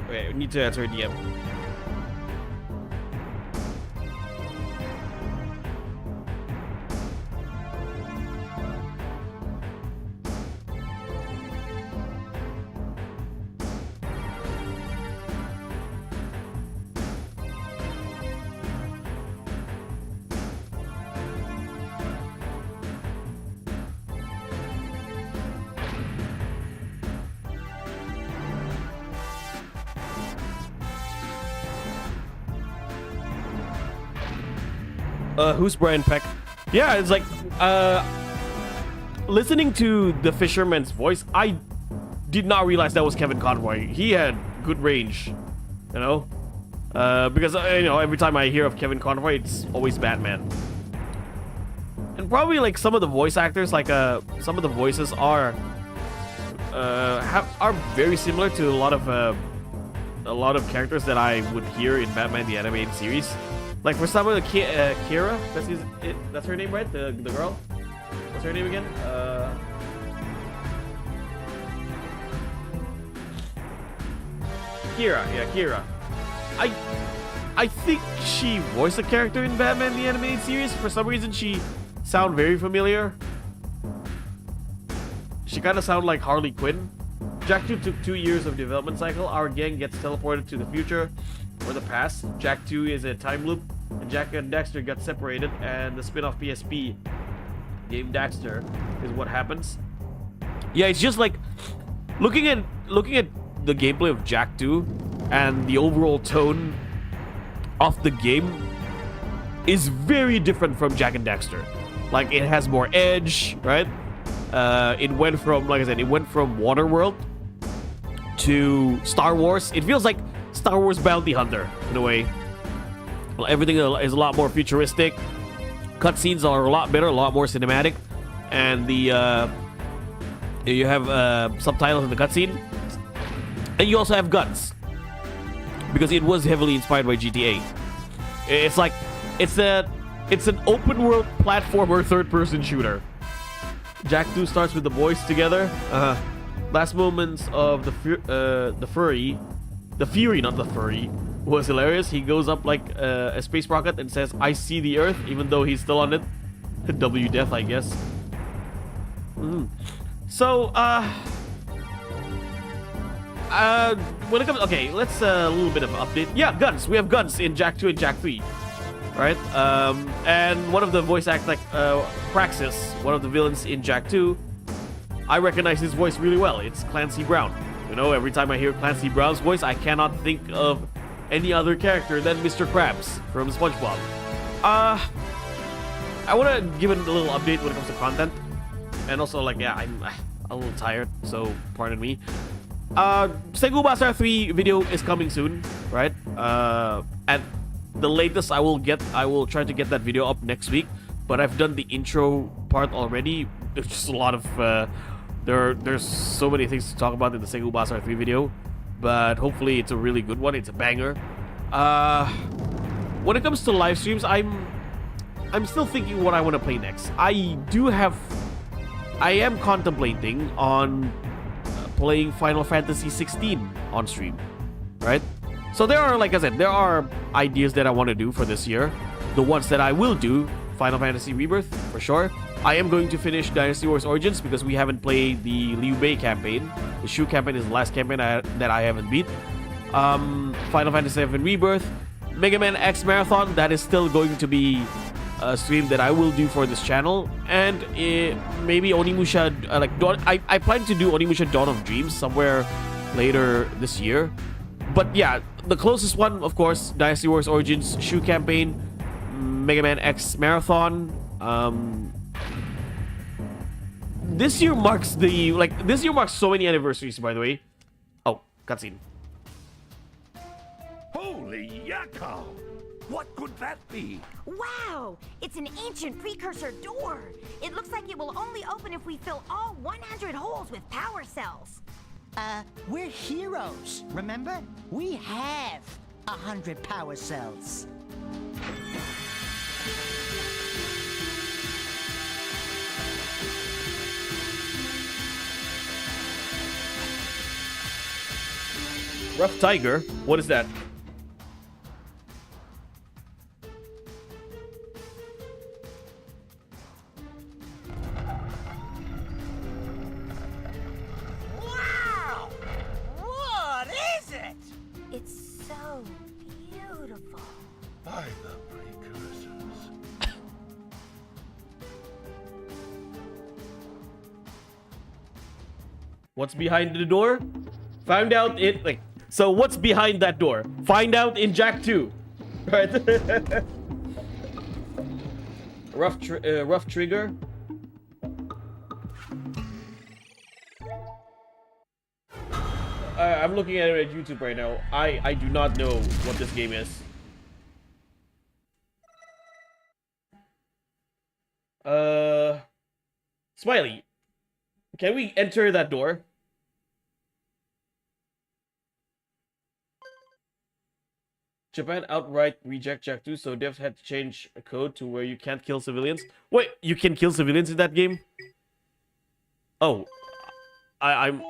A: Okay, we need to answer a DM. Who's Brian Peck? Yeah, it's like listening to the fisherman's voice, I did not realize that was Kevin Conroy. He had good range, you know, because you know, every time I hear of Kevin Conroy, it's always Batman. And probably like some of the voice actors, like some of the voices are very similar to a lot of characters that I would hear in Batman the Animated Series. Like for some of the Kira, that's her name, right? The girl. What's her name again? Kira. Yeah, Kira. I think she voiced a character in Batman the Animated Series. For some reason, she sound very familiar. She kind of sound like Harley Quinn. Jak 2 took 2 years of development cycle. Our gang gets teleported to the future or the past. Jak 2 is a time loop, and Jak and Daxter got separated, and the spin-off PSP game Daxter is what happens. Yeah, it's just like looking at the gameplay of Jak 2 and the overall tone of the game is very different from Jak and Daxter. Like, it has more edge, right? It went from, like I said, it went from Waterworld to Star Wars. It feels like Star Wars Bounty Hunter in a way. Well, everything is a lot more futuristic. Cutscenes are a lot better, a lot more cinematic, and the you have subtitles in the cutscene, and you also have guns because it was heavily inspired by GTA. It's like it's an open world platformer third-person shooter. Jak 2 starts with the boys together. Last moments of the Fury, not the Furry, was hilarious. He goes up like a space rocket and says, "I see the Earth," even though he's still on it. W death, I guess. So, when it comes, okay, let's a little bit of an update. Yeah, guns. We have guns in Jak 2 and Jak 3, right? And one of the voice acts, like Praxis, one of the villains in Jak 2, I recognize his voice really well. It's Clancy Brown. You know, every time I hear Clancy Brown's voice, I cannot think of any other character than Mr. Krabs from SpongeBob. I want to give it a little update when it comes to content. And also, like, yeah, I'm a little tired, so pardon me. Sengoku Basar 3 video is coming soon, right? At the latest, I will try to get that video up next week. But I've done the intro part already. There's just a lot of there's so many things to talk about in the Sengoku Basar 3 video. But hopefully it's a really good one. It's a banger. When it comes to live streams, I'm still thinking what I want to play next. I am contemplating on playing Final Fantasy 16 on stream, right? So there are, like I said, there are ideas that I want to do for this year. The ones that I will do, Final Fantasy Rebirth, for sure. I am going to finish Dynasty Wars Origins because we haven't played the Liu Bei campaign. The Shu campaign is the last campaign that I haven't beat. Final Fantasy VII Rebirth. Mega Man X Marathon, that is still going to be a stream that I will do for this channel. And maybe Onimusha, I plan to do Onimusha Dawn of Dreams somewhere later this year. But yeah, the closest one, of course, Dynasty Wars Origins, Shu campaign, Mega Man X Marathon. This year marks so many anniversaries, by the way. Oh, cutscene.
B: Yakko! What could that be?
G: Wow! It's an ancient precursor door. It looks like it will only open if we fill all 100 holes with power cells.
D: We're heroes, remember? We have 100 power cells.
A: Rough Tiger? What is that?
C: Wow! What is it?
G: It's so beautiful.
B: By the precursors.
A: What's behind the door? Found out it like so. What's behind that door? Find out in Jak 2, right? rough trigger. I'm looking at it at YouTube right now. I do not know what this game is. Smiley, can we enter that door? Japan outright reject Jak 2, so devs had to change a code to where you can't kill civilians. Wait, you can kill civilians in that game? Oh, I'm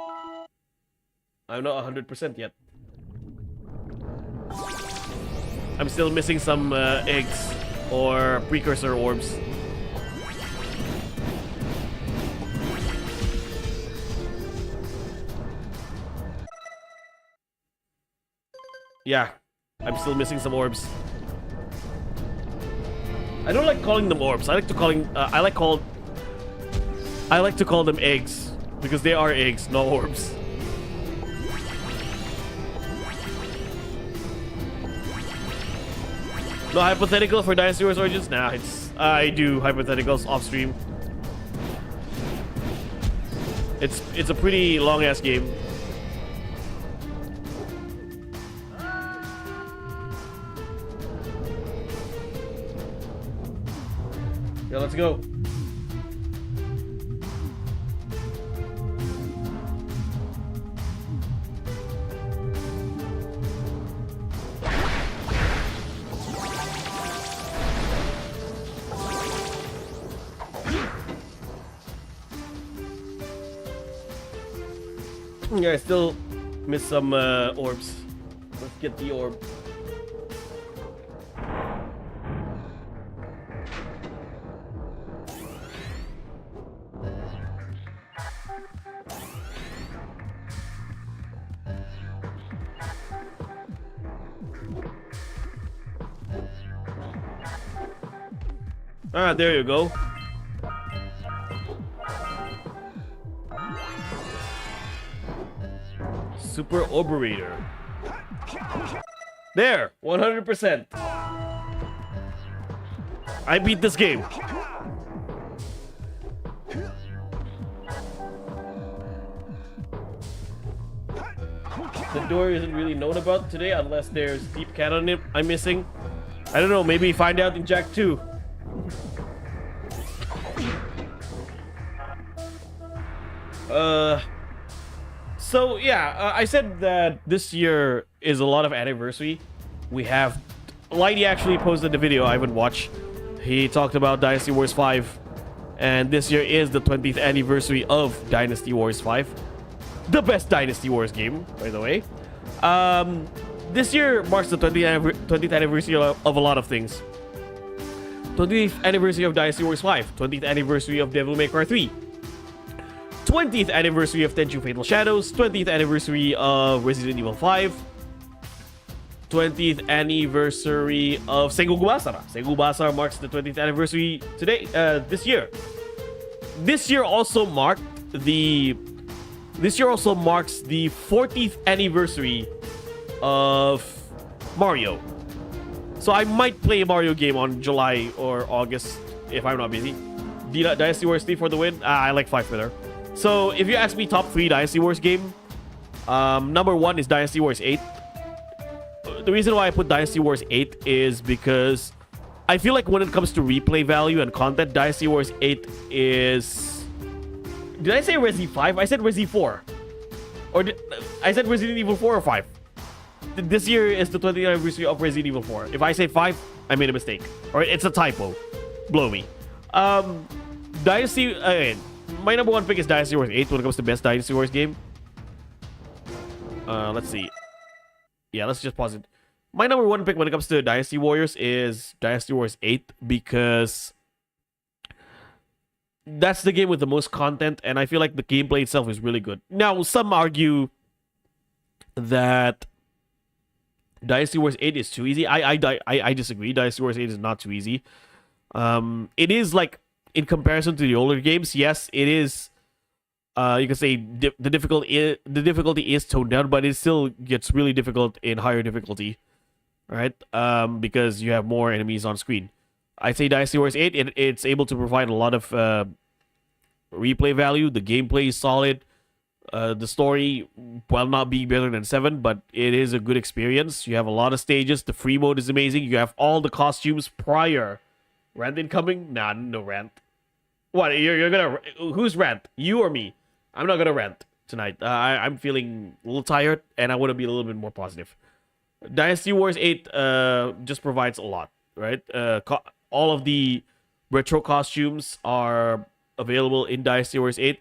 A: not 100% yet. I'm still missing some eggs or precursor orbs. Yeah, I'm still missing some orbs. I don't like calling them orbs. I like to call them eggs because they are eggs, not orbs. No hypothetical for Dynasty Wars Origins? Nah, I do hypotheticals off stream. It's a pretty long ass game. Yeah, let's go. Yeah, I still miss some orbs. Let's get the orb. Ah, there you go. Super Orberator. There, 100%. I beat this game. The door isn't really known about today unless there's deep canon I'm missing. I don't know, maybe find out in Jak 2. So yeah, I said that this year is a lot of anniversary. We have Lighty actually posted the video I haven't watched. He talked about Dynasty Wars 5, and this year is the 20th anniversary of Dynasty Wars 5, the best Dynasty Wars game, by the way. This year marks the 20th anniversary of a lot of things. 20th anniversary of Dynasty Wars 5, 20th anniversary of Devil May Cry 3. 20th anniversary of Tenchu Fatal Shadows, 20th anniversary of Resident Evil 5, 20th anniversary of Sengoku Basara. Sengoku Basara marks the 20th anniversary today, this year. This year also marks the 40th anniversary of Mario. So I might play a Mario game on July or August if I'm not busy. Dynasty Wars 3 for the win. I like 5 better. So if you ask me top 3 Dynasty Wars game, number 1 is Dynasty Wars 8. the reason why I put Dynasty Wars 8 is because I feel like when it comes to replay value and content, Dynasty Wars 8 is... Did I say Resi 5? I said Resi 4. Or I said Resident Evil 4 or 5. This year is the 20th anniversary of Resident Evil 4. If I say 5, I made a mistake. Or it's a typo. Blow me. Dynasty... my number one pick is Dynasty Wars 8 when it comes to best Dynasty Wars game. Let's see. Yeah, let's just pause it. My number one pick when it comes to Dynasty Warriors is Dynasty Wars 8 because that's the game with the most content, and I feel like the gameplay itself is really good. Now, some argue that Dynasty Wars 8 is too easy. I disagree. Dynasty Wars 8 is not too easy. It is like, in comparison to the older games, yes, it is. You can say the difficulty is toned down, but it still gets really difficult in higher difficulty, right? Because you have more enemies on screen. I say Dynasty Wars 8, it's able to provide a lot of replay value. The gameplay is solid. The story, while not being better than 7, but it is a good experience. You have a lot of stages. The free mode is amazing. You have all the costumes prior. Rant incoming? Nah, no rant. What? You're gonna... Who's rant? You or me? I'm not gonna rant tonight. I'm feeling a little tired, and I want to be a little bit more positive. Dynasty Wars 8 just provides a lot, right? All of the retro costumes are available in Dynasty Wars 8.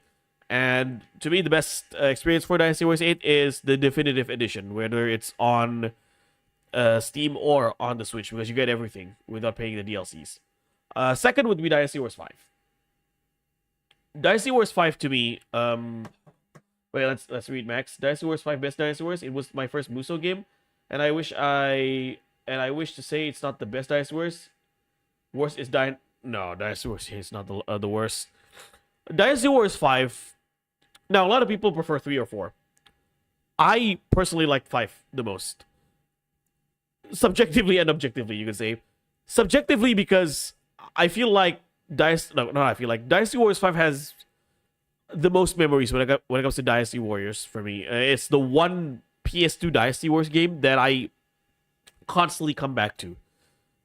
A: And to me, the best experience for Dynasty Wars 8 is the Definitive Edition, whether it's on Steam or on the Switch, because you get everything without paying the DLCs. Second would be Dynasty Wars 5. Dynasty Wars 5 to me, wait, let's read Max. Dynasty Wars 5, best Dynasty Wars. It was my first Muso game, and I wish to say it's not the best Dynasty Wars. Worst is Dynasty Wars is not the worst. Dynasty Wars 5. Now, a lot of people prefer 3 or 4. I personally like 5 the most. Subjectively and objectively, you could say. Subjectively, because I feel like Dynasty Wars 5 has the most memories when it comes to Dynasty Warriors for me. It's the one PS2 Dynasty Wars game that I constantly come back to.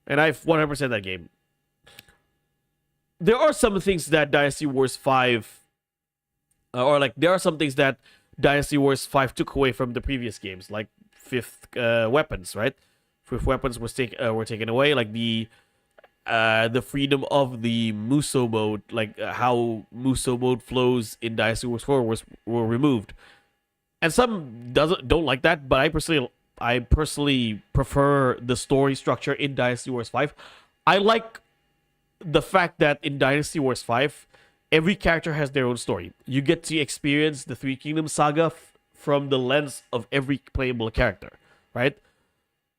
A: And I've 100% that game. There are some things that Dynasty Wars 5... there are some things that Dynasty Wars 5 took away from the previous games. Like fifth weapons, right? Fifth weapons were taken away. Like the freedom of the Muso mode, like how Muso mode flows in Dynasty Wars 4 were removed. And some don't like that, but I personally prefer the story structure in Dynasty Wars 5. I like the fact that in Dynasty Wars 5, every character has their own story. You get to experience the Three Kingdoms saga from the lens of every playable character, right?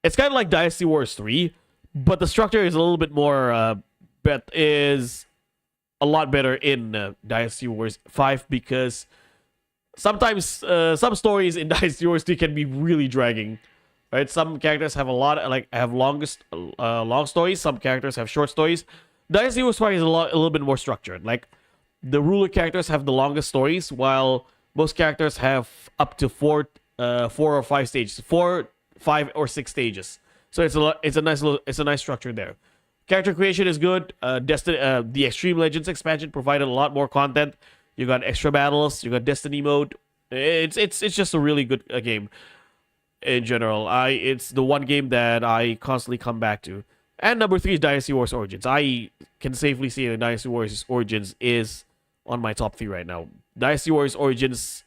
A: It's kind of like Dynasty Wars 3, but the structure is a little bit more, is a lot better in Dynasty Wars 5 because sometimes some stories in Dynasty Wars 3 can be really dragging, right? Some characters have long stories. Some characters have short stories. Dynasty Wars 5 is a little bit more structured. Like the ruler characters have the longest stories, while most characters have up to 4 or 5 stages, 4, 5, or 6 stages. So it's a nice structure there. Character creation is good. The Extreme Legends expansion provided a lot more content. You got extra battles. You got Destiny mode. It's just a really good game in general. It's the one game that I constantly come back to. And number 3 is Dynasty Wars Origins. I can safely say that Dynasty Wars Origins is on my top 3 right now. Dynasty Wars Origins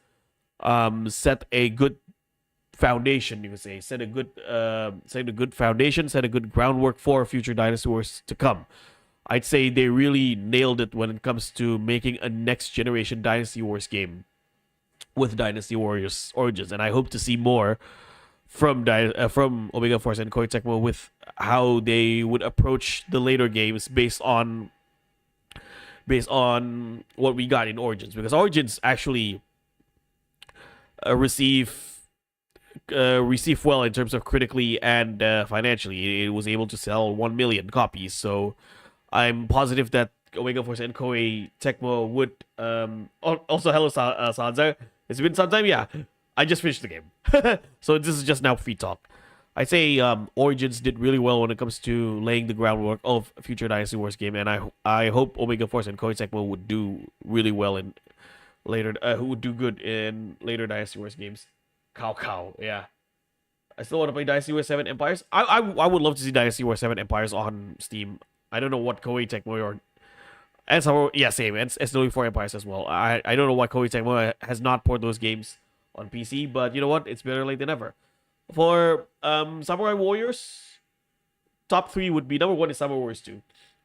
A: set a good foundation, you could say. Set a good foundation, set a good groundwork for future Dynasty Wars to come. I'd say they really nailed it when it comes to making a next generation Dynasty Wars game with Dynasty Warriors Origins, and I hope to see more from Omega Force and Koei Tecmo with how they would approach the later games based on what we got in Origins, because Origins actually receive well in terms of critically and financially. It was able to sell 1 million copies, so I'm positive that Omega Force and Koei Tecmo would also hello Sanza. It's been some time, yeah. I just finished the game. So this is just now free talk. I'd say Origins did really well when it comes to laying the groundwork of a future Dynasty Wars game, and I hope Omega Force and Koei Tecmo would do really well in later. Who would do good in later Dynasty Wars games? Cow, yeah. I still want to play Dynasty Wars 7 Empires. I would love to see Dynasty Wars 7 Empires on Steam. I don't know what Koei Tecmo or and some same and SW4 Empires as well. I don't know why Koei Tecmo has not ported those games on PC, but you know what? It's better late than never. For Samurai Warriors, top 3 would be number 1 is Samurai Warriors 2.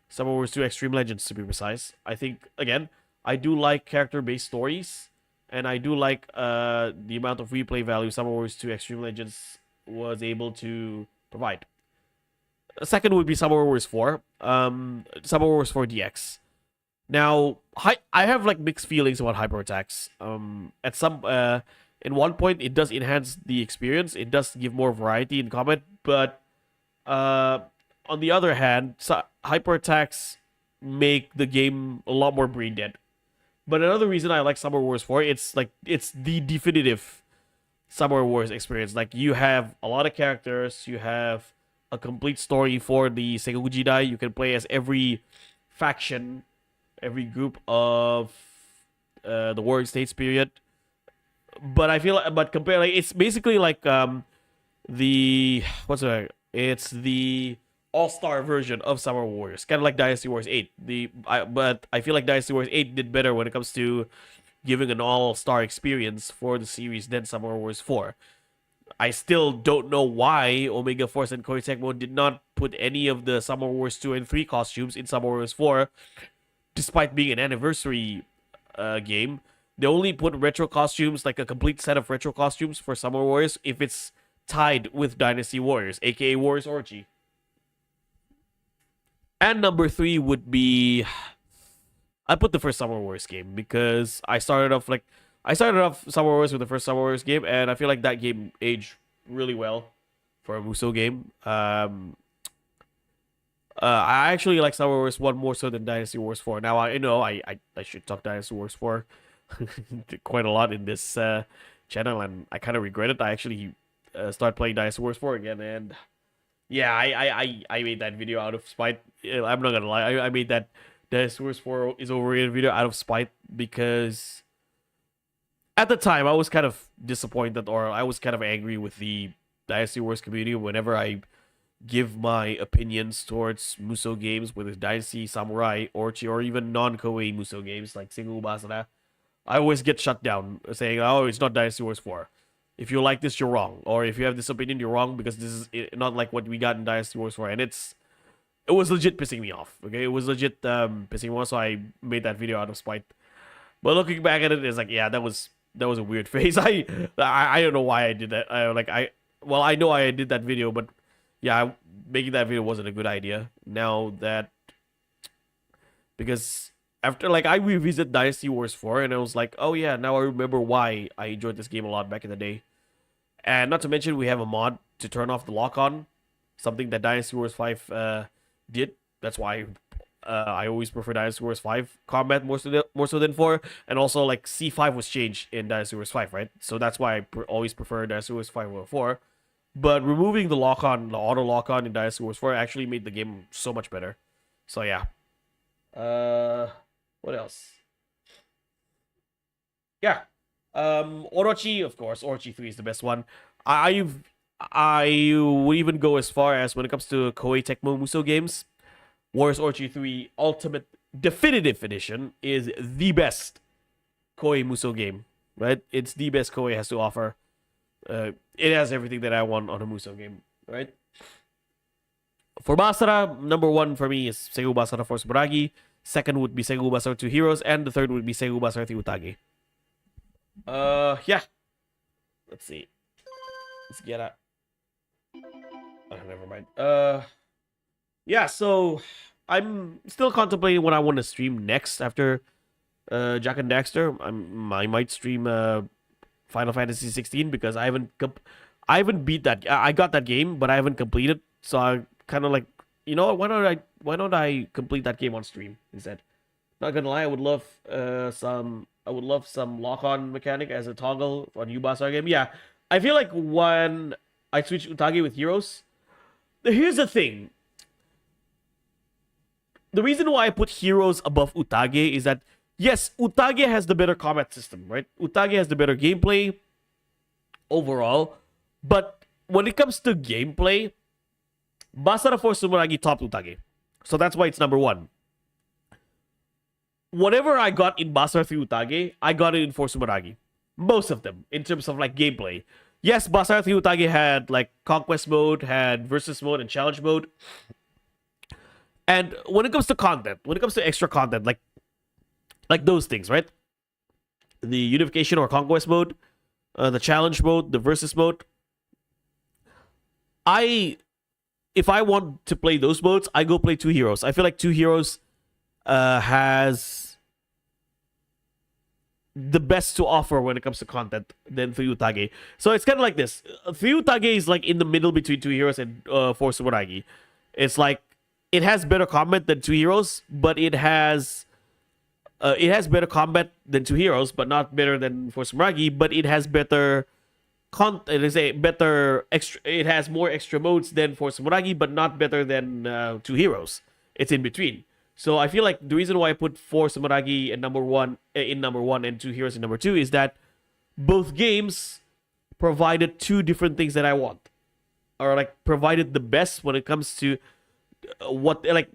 A: Samurai Warriors 2 Extreme Legends to be precise. I think again, I do like character-based stories, and I do like the amount of replay value Samurai Warriors 2 Extreme Legends was able to provide. Second would be Samurai Warriors 4. Samurai Warriors 4 DX. Now, I have like mixed feelings about hyper attacks. At some in one point, it does enhance the experience. It does give more variety in combat, but on the other hand, hyper attacks make the game a lot more brain dead. But another reason I like Samurai Warriors 4, it's the definitive Samurai Warriors experience. Like, you have a lot of characters, you have a complete story for the Sengoku Jidai. You can play as every faction, every group of the Warring States period. But I feel like, it's basically like it's the all-star version of Samurai Warriors, kind of like Dynasty Warriors 8. But I feel like Dynasty Warriors 8 did better when it comes to giving an all-star experience for the series than Samurai Warriors 4. I still don't know why Omega Force and Koei Tecmo did not put any of the Samurai Warriors 2 and 3 costumes in Samurai Warriors 4, despite being an anniversary game. They only put retro costumes, like a complete set of retro costumes for Samurai Warriors, if it's tied with Dynasty Warriors, aka Warriors Orgy. And number 3 would be, I put the first Samurai Warriors game, because I started off Samurai Warriors with the first Samurai Warriors game, and I feel like that game aged really well for a Musou game. I actually like Samurai Warriors 1 more so than Dynasty Wars 4. Now, I know I should talk Dynasty Wars 4 quite a lot in this channel, and I kind of regret it. I actually started playing Dynasty Wars 4 again, and yeah, I made that video out of spite. I'm not gonna lie, I made that Dynasty Wars 4 is overrated video out of spite, because at the time I was kind of disappointed, or I was kind of angry with the Dynasty Wars community whenever I give my opinions towards Musou games, whether it's Dynasty, Samurai, Orchi, or even non-Koei Musou games like Sengoku Basara. I always get shut down saying, oh, it's not Dynasty Wars 4. If you like this, you're wrong. Or if you have this opinion, you're wrong, because this is not like what we got in Dynasty Wars 4. And it was legit pissing me off. Okay, it was legit pissing me off, so I made that video out of spite. But looking back at it, it's like, yeah, that was a weird phase. I don't know why I did that. I know I did that video, but yeah, making that video wasn't a good idea. Now that, because after I revisit Dynasty Wars 4, and I was like, oh yeah, now I remember why I enjoyed this game a lot back in the day. And not to mention, we have a mod to turn off the lock-on, something that Dynasty Wars 5 did. That's why I always prefer Dynasty Wars 5 combat more so than 4. And also, like, C5 was changed in Dynasty Wars 5, right? So that's why I always prefer Dynasty Wars 5 over 4. But removing the lock-on, the auto lock-on in Dynasty Wars 4 actually made the game so much better. So yeah. What else? Yeah. Orochi, of course. Orochi 3 is the best one. I would even go as far as, when it comes to Koei Tecmo Musou games, Warriors Orochi 3 Ultimate Definitive Edition is the best Koei Musou game, right? It's the best Koei has to offer. It has everything that I want on a Musou game, right? For Basara, number 1 for me is Sengoku Basara Force Buragi. Second would be Sengoku Basara 2 Heroes, and the third would be Sengoku Basara 3 Utage. Yeah. Let's see. Let's get at. Oh, never mind. Yeah. So I'm still contemplating what I want to stream next after Jak and Daxter. I might stream Final Fantasy 16, because I haven't beat that. I got that game, but I haven't completed. So I kind of like, you know, why don't I complete that game on stream instead? Not gonna lie, I would love some lock-on mechanic as a toggle on Ubasar game. Yeah, I feel like when I'd switch Utage with Heroes. Here's the thing. The reason why I put Heroes above Utage is that, yes, Utage has the better combat system, right? Utage has the better gameplay overall. But when it comes to gameplay, Basara Force Sumeragi topped Utage. So that's why it's number 1. Whatever I got in Basara 3 Utage, I got it in Force Sumeragi. Most of them, in terms of like gameplay. Yes, Basara 3 Utage had like Conquest mode, had Versus mode, and Challenge mode. And when it comes to content, when it comes to extra content, like those things, right? The Unification or Conquest mode, the Challenge mode, the Versus mode. If I want to play those modes, I go play 2 Heroes. I feel like 2 Heroes has the best to offer when it comes to content than 3 Utage. So it's kind of like this. 3 Utage is like in the middle between 2 Heroes and Force Sumeragi. It's like it has better combat than 2 Heroes, but it has better combat than 2 Heroes, but not better than Force Sumeragi. But it has better it has more extra modes than Force Sumeragi, but not better than 2 Heroes. It's in between. So I feel like the reason why I put Force Sumeragi in number 1 and 2 Heroes in number 2 is that both games provided 2 different things that I want, or like provided the best when it comes to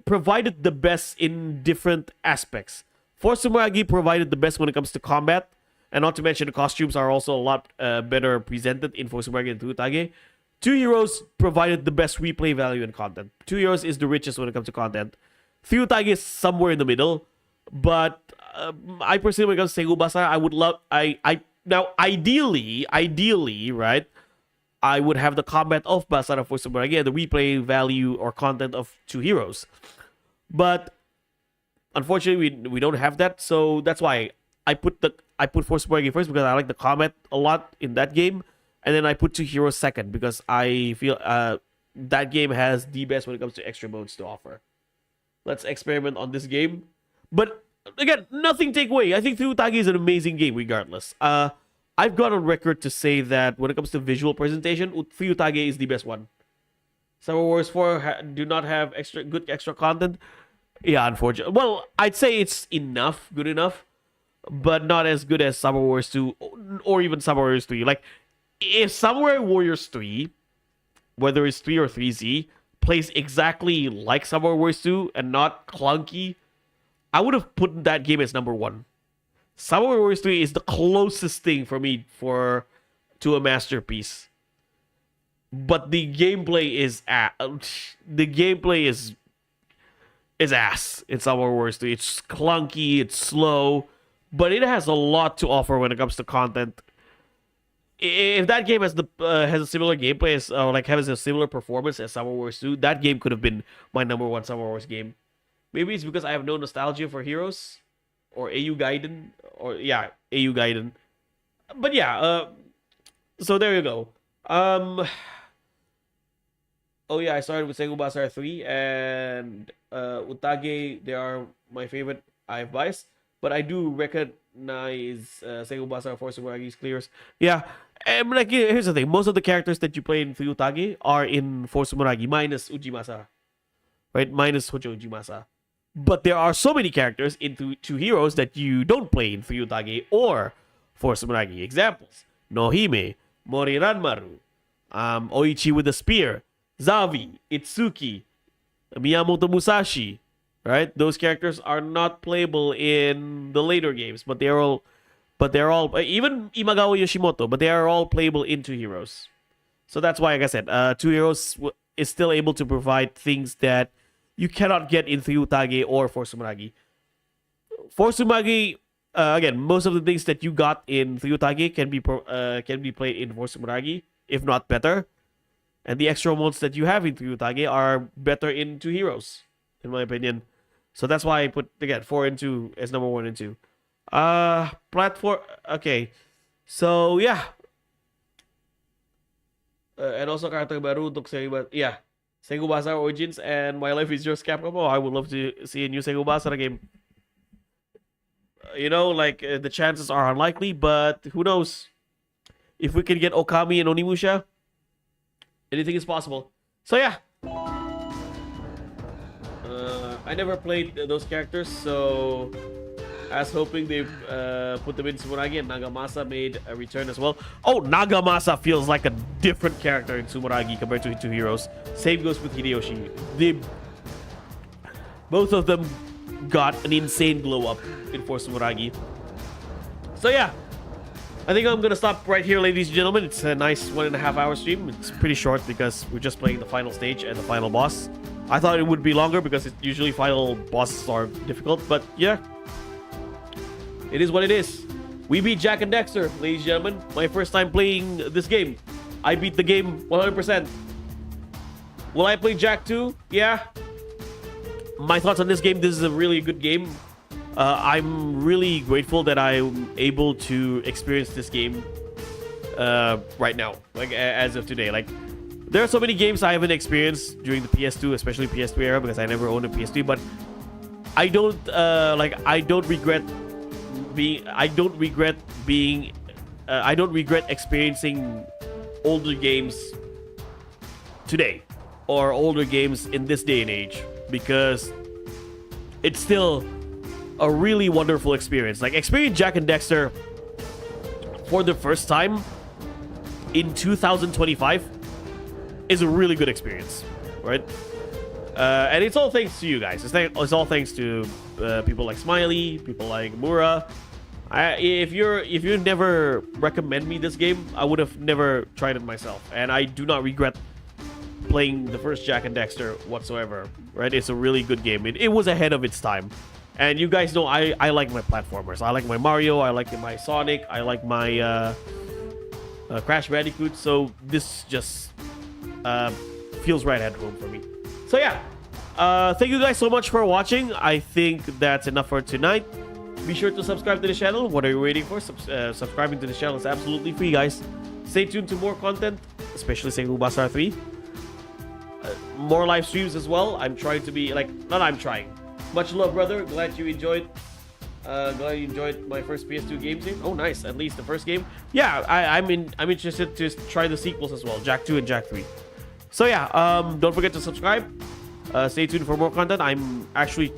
A: provided the best in different aspects. Force Sumeragi provided the best when it comes to combat, and not to mention the costumes are also a lot better presented in Force Sumeragi and 2 Utage. 2 Heroes provided the best replay value and content. 2 Heroes is the richest when it comes to content. 3 Utage is somewhere in the middle, but I personally, when it comes to Sengoku Basara, I would love now ideally, right? I would have the combat of Basara Force Sumeragi and the replay value or content of 2 Heroes. But unfortunately, we don't have that, so that's why I put Force Sumeragi first, because I like the combat a lot in that game, and then I put 2 Heroes second because I feel that game has the best when it comes to extra modes to offer. Let's experiment on this game. But again, nothing take away. I think 3 Utage is an amazing game regardless. I've got on record to say that when it comes to visual presentation, 3 Utage is the best one. Summer Wars 4 do not have good extra content. Yeah, unfortunately. Well, I'd say it's good enough, but not as good as Summer Wars 2 or even Summer Warriors 3. Like, if Samurai Warriors 3, whether it's 3 or 3Z, plays exactly like Summer Wars 2 and not clunky, I would have put that game as number 1. Summer Wars 3 is the closest thing for me to a masterpiece. But the gameplay is ass in Summer Wars 3. It's clunky, it's slow, but it has a lot to offer when it comes to content. If that game has a similar gameplay as has a similar performance as Summer Wars 2, that game could have been my number 1 Summer Wars game. Maybe it's because I have no nostalgia for Heroes or AU Gaiden AU Gaiden. But yeah, so there you go. Oh yeah, I started with Sengoku Basara 3 and Utage. They are my favorite. I have bias, but I do recognize Sengoku Basara Force Sumeragi's clears. Yeah, and like here's the thing: most of the characters that you play in Utage are in Force Sumeragi, minus Ujimasa, right? Minus Hojo Ujimasa. But there are so many characters in 2 Heroes that you don't play in Utage or Force Sumeragi. Examples: Nohime, Mori Ranmaru, Oichi with the spear, Zavi, Itsuki, Miyamoto Musashi, right? Those characters are not playable in the later games, but they're all even Imagawa Yoshimoto, but they are all playable in 2 Heroes. So that's why, like I said, 2 Heroes is still able to provide things that you cannot get in 3 Utage or Force Sumeragi. Force Sumeragi, again, most of the things that you got in 3 Utage can be played in Force Sumeragi, if not better. And the extra modes that you have in 3 Utage are better in 2 Heroes, in my opinion. So that's why I put, again, 4 and 2 as number 1 and 2. Platform, okay. So, yeah. And also character baru untuk Sengoku Basara Origins and My Life Is Yours Capcom. Oh, I would love to see a new Sengoku Basara game. The chances are unlikely, but who knows? If we can get Okami and Onimusha, Anything is possible. So yeah. I never played those characters, so I was hoping they put them in Sumeragi, and Nagamasa made a return as well. Oh, Nagamasa feels like a different character in Sumeragi compared to Two Heroes. Same goes with Hideyoshi. Both of them got an insane glow up in Force Sumeragi. So yeah, I think I'm gonna stop right here, ladies and gentlemen. It's a nice 1.5 hour stream. It's pretty short because we're just playing the final stage and the final boss. I thought it would be longer because usually final bosses are difficult, but yeah, it is what it is. We beat Jak and Daxter, ladies and gentlemen. My first time playing this game. I beat the game 100%. Will I play Jak 2? Yeah. My thoughts on this game: this is a really good game. I'm really grateful that I'm able to experience this game right now, like as of today. Like, there are so many games I haven't experienced during the PS2, especially PS2 era, because I never owned a PS2. But I don't regret experiencing older games today, or older games in this day and age, because it's still a really wonderful experience. Like, experience Jak and Daxter for the first time in 2025 is a really good experience, right? And it's all thanks to you guys. It's all thanks to people like Smiley, people like Mura. If you never recommend me this game, I would have never tried it myself. And I do not regret playing the first Jak and Daxter whatsoever, right? It's a really good game. It was ahead of its time. And you guys know I like my platformers. I like my Mario, I like my Sonic, I like my Crash Bandicoot. So this just feels right at home for me. So yeah, thank you guys so much for watching. I think that's enough for tonight. Be sure to subscribe to the channel. What are you waiting for? Subscribing to the channel is absolutely free, guys. Stay tuned to more content, especially Sengoku Basar 3. More live streams as well. I'm trying to be like, not I'm trying. Much love, brother. Glad you enjoyed. Glad you enjoyed my first PS2 games here. Oh, nice. At least the first game. Yeah, I'm interested to try the sequels as well, Jak 2 and Jak 3. So yeah, don't forget to subscribe. Stay tuned for more content. I'm actually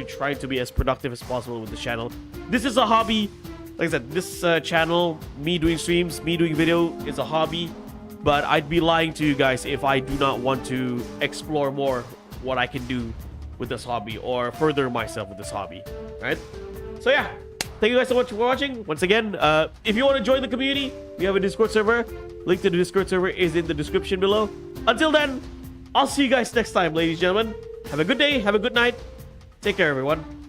A: trying to be as productive as possible with the channel. This is a hobby. Like I said, this channel, me doing streams, me doing video, is a hobby. But I'd be lying to you guys if I do not want to explore more what I can do with this hobby, or further myself with this hobby, right? So yeah, thank you guys so much for watching. Once again, if you want to join the community, we have a Discord server. Link to the Discord server is in the description below. Until then, I'll see you guys next time, ladies and gentlemen. Have a good day, have a good night. Take care, everyone.